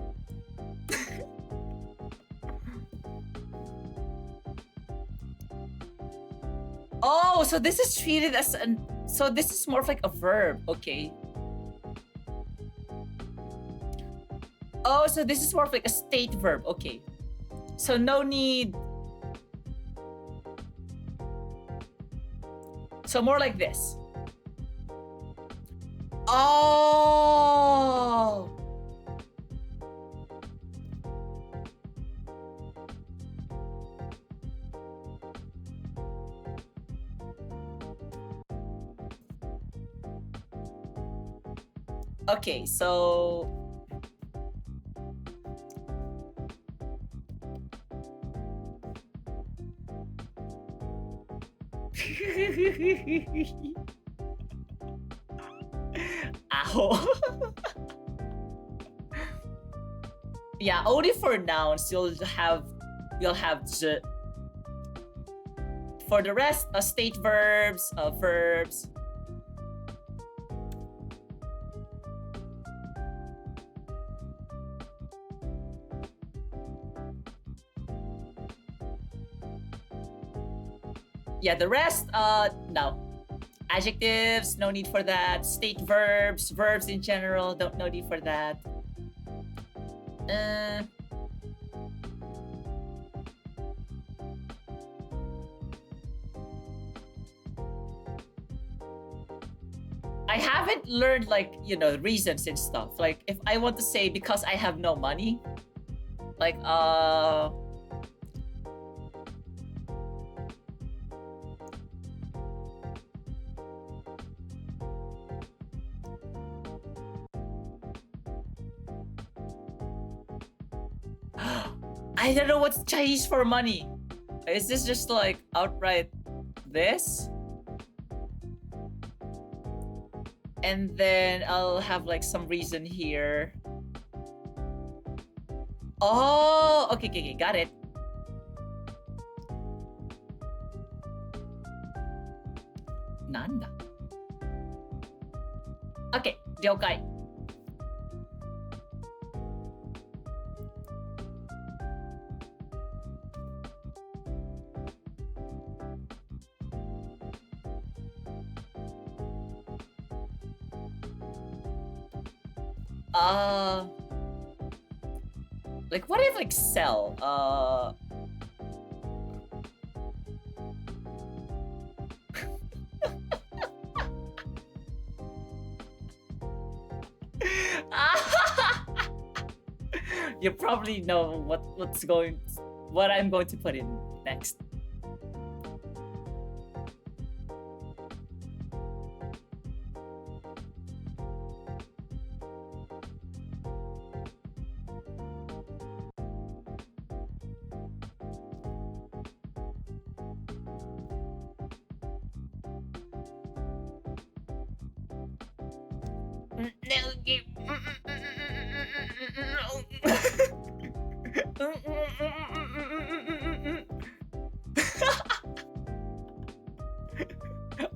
Oh, so this is treated as an... So this is more of like a verb. Okay. Oh, so this is more of like a state verb. Okay. So no need... So more like this. Oh! Okay, so... Ow. Yeah, only for nouns you'll have the... For the rest, state verbs, verbs. Yeah, the rest, no. Adjectives, no need for that. State verbs, verbs in general, no need for that. I haven't learned, like, you know, reasons and stuff. Like, if I want to say because I have no money, like, I don't know what's Chinese for money. Is this just like outright this? And then I'll have like some reason here. Oh, okay, got it. Nanda. Okay, 了解. Like what if like sell? You probably know what I'm going to put in next.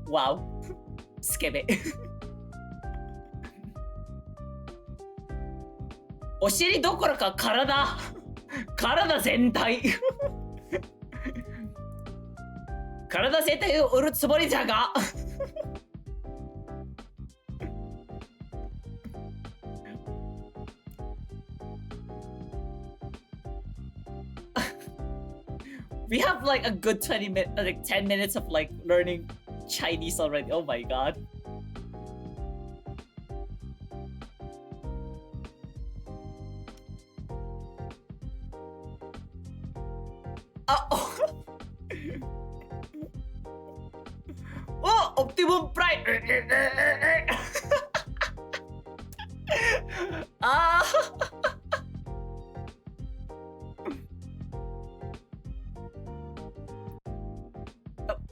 Wow. Skip it. お尻どころか体全体体全体を売るつもりじゃがWe have like a good 10 minutes of like learning Chinese already. Oh my god. Oh, oh optimum price.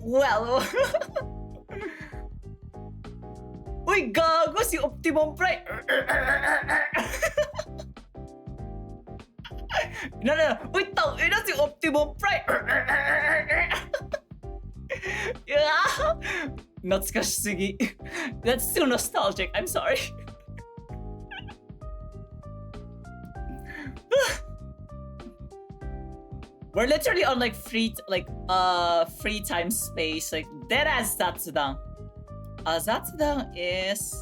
Well, uy, gago si Optimum Prime. No. Uy, ina si Optimum Prime. Yeah. 懐かしすぎ. That's too nostalgic. I'm sorry. We're literally on like free time space, like dead ass Zatsudan. Zatsudan is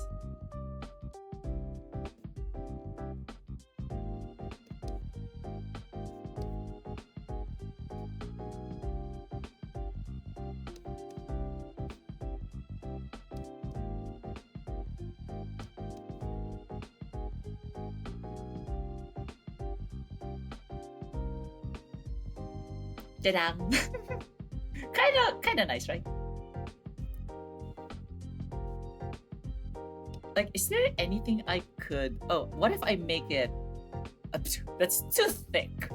kinda nice, right? Like, is there anything I could... Oh, what if I make it... That's too thick.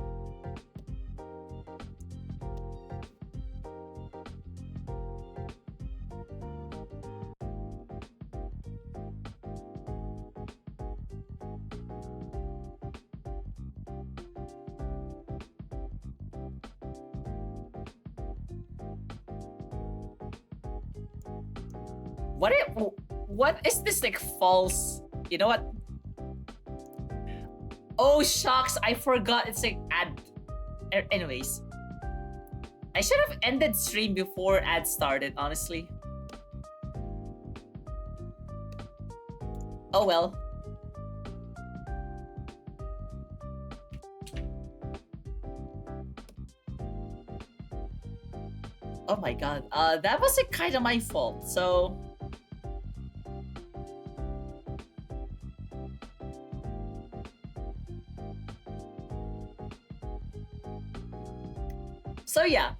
What is this like false? You know what? Oh shucks, I forgot. It's like ad. Anyways, I should have ended stream before ad started. Honestly. Oh well. Oh my god. That was like kind of my fault. So. So yeah,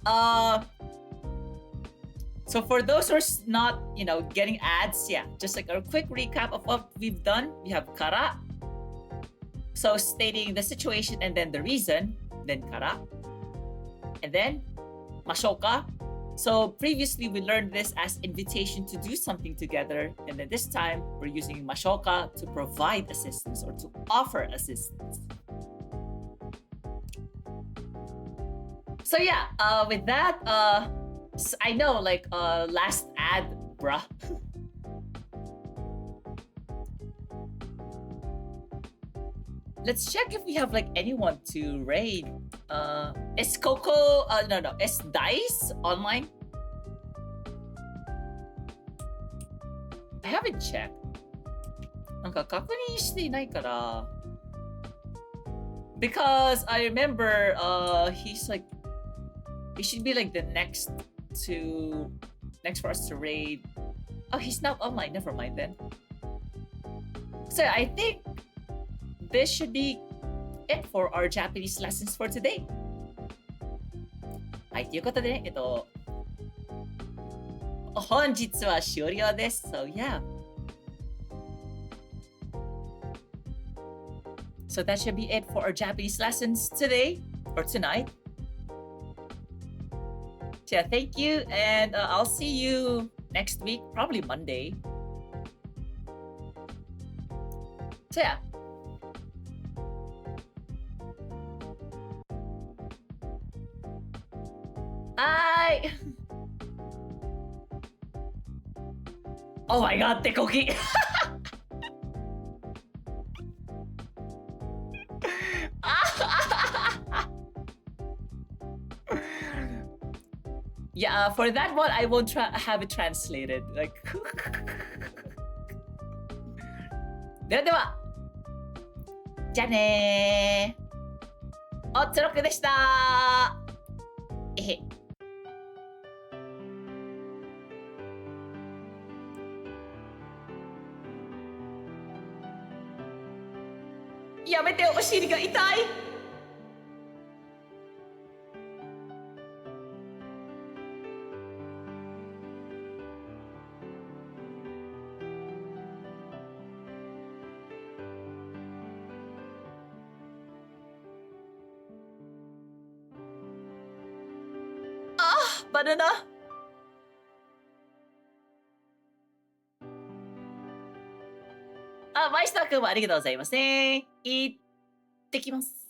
so for those who are not, you know, getting ads, yeah, just like a quick recap of what we've done. We have kara, So stating the situation and then the reason, then kara, and then ましょうか. So previously we learned this as invitation to do something together, and then this time we're using ましょうか to provide assistance or to offer assistance. So yeah, with that, I know like last ad, bruh. Let's check if we have like anyone to raid. Is Coco? No. Is Dice online? I haven't checked. なんか確認していないから。Because I remember, he's like, he should be like the next for us to raid. Oh, he's not online. Never mind then. So I think this should be it for our Japanese lessons for today. はい、ということでね、本日は終了です。So yeah. So that should be it for our Japanese lessons today or tonight. So yeah, thank you, and I'll see you next week, probably Monday. So yeah. Hi! Oh my god, Tekoki! Yeah, for that one, I won't have it translated. Like, ではでは、じゃあねー。おつろくでしたー。えへ。やめて、お尻が痛い。バナナ。マイスター君もありがとうございますね。行ってきます。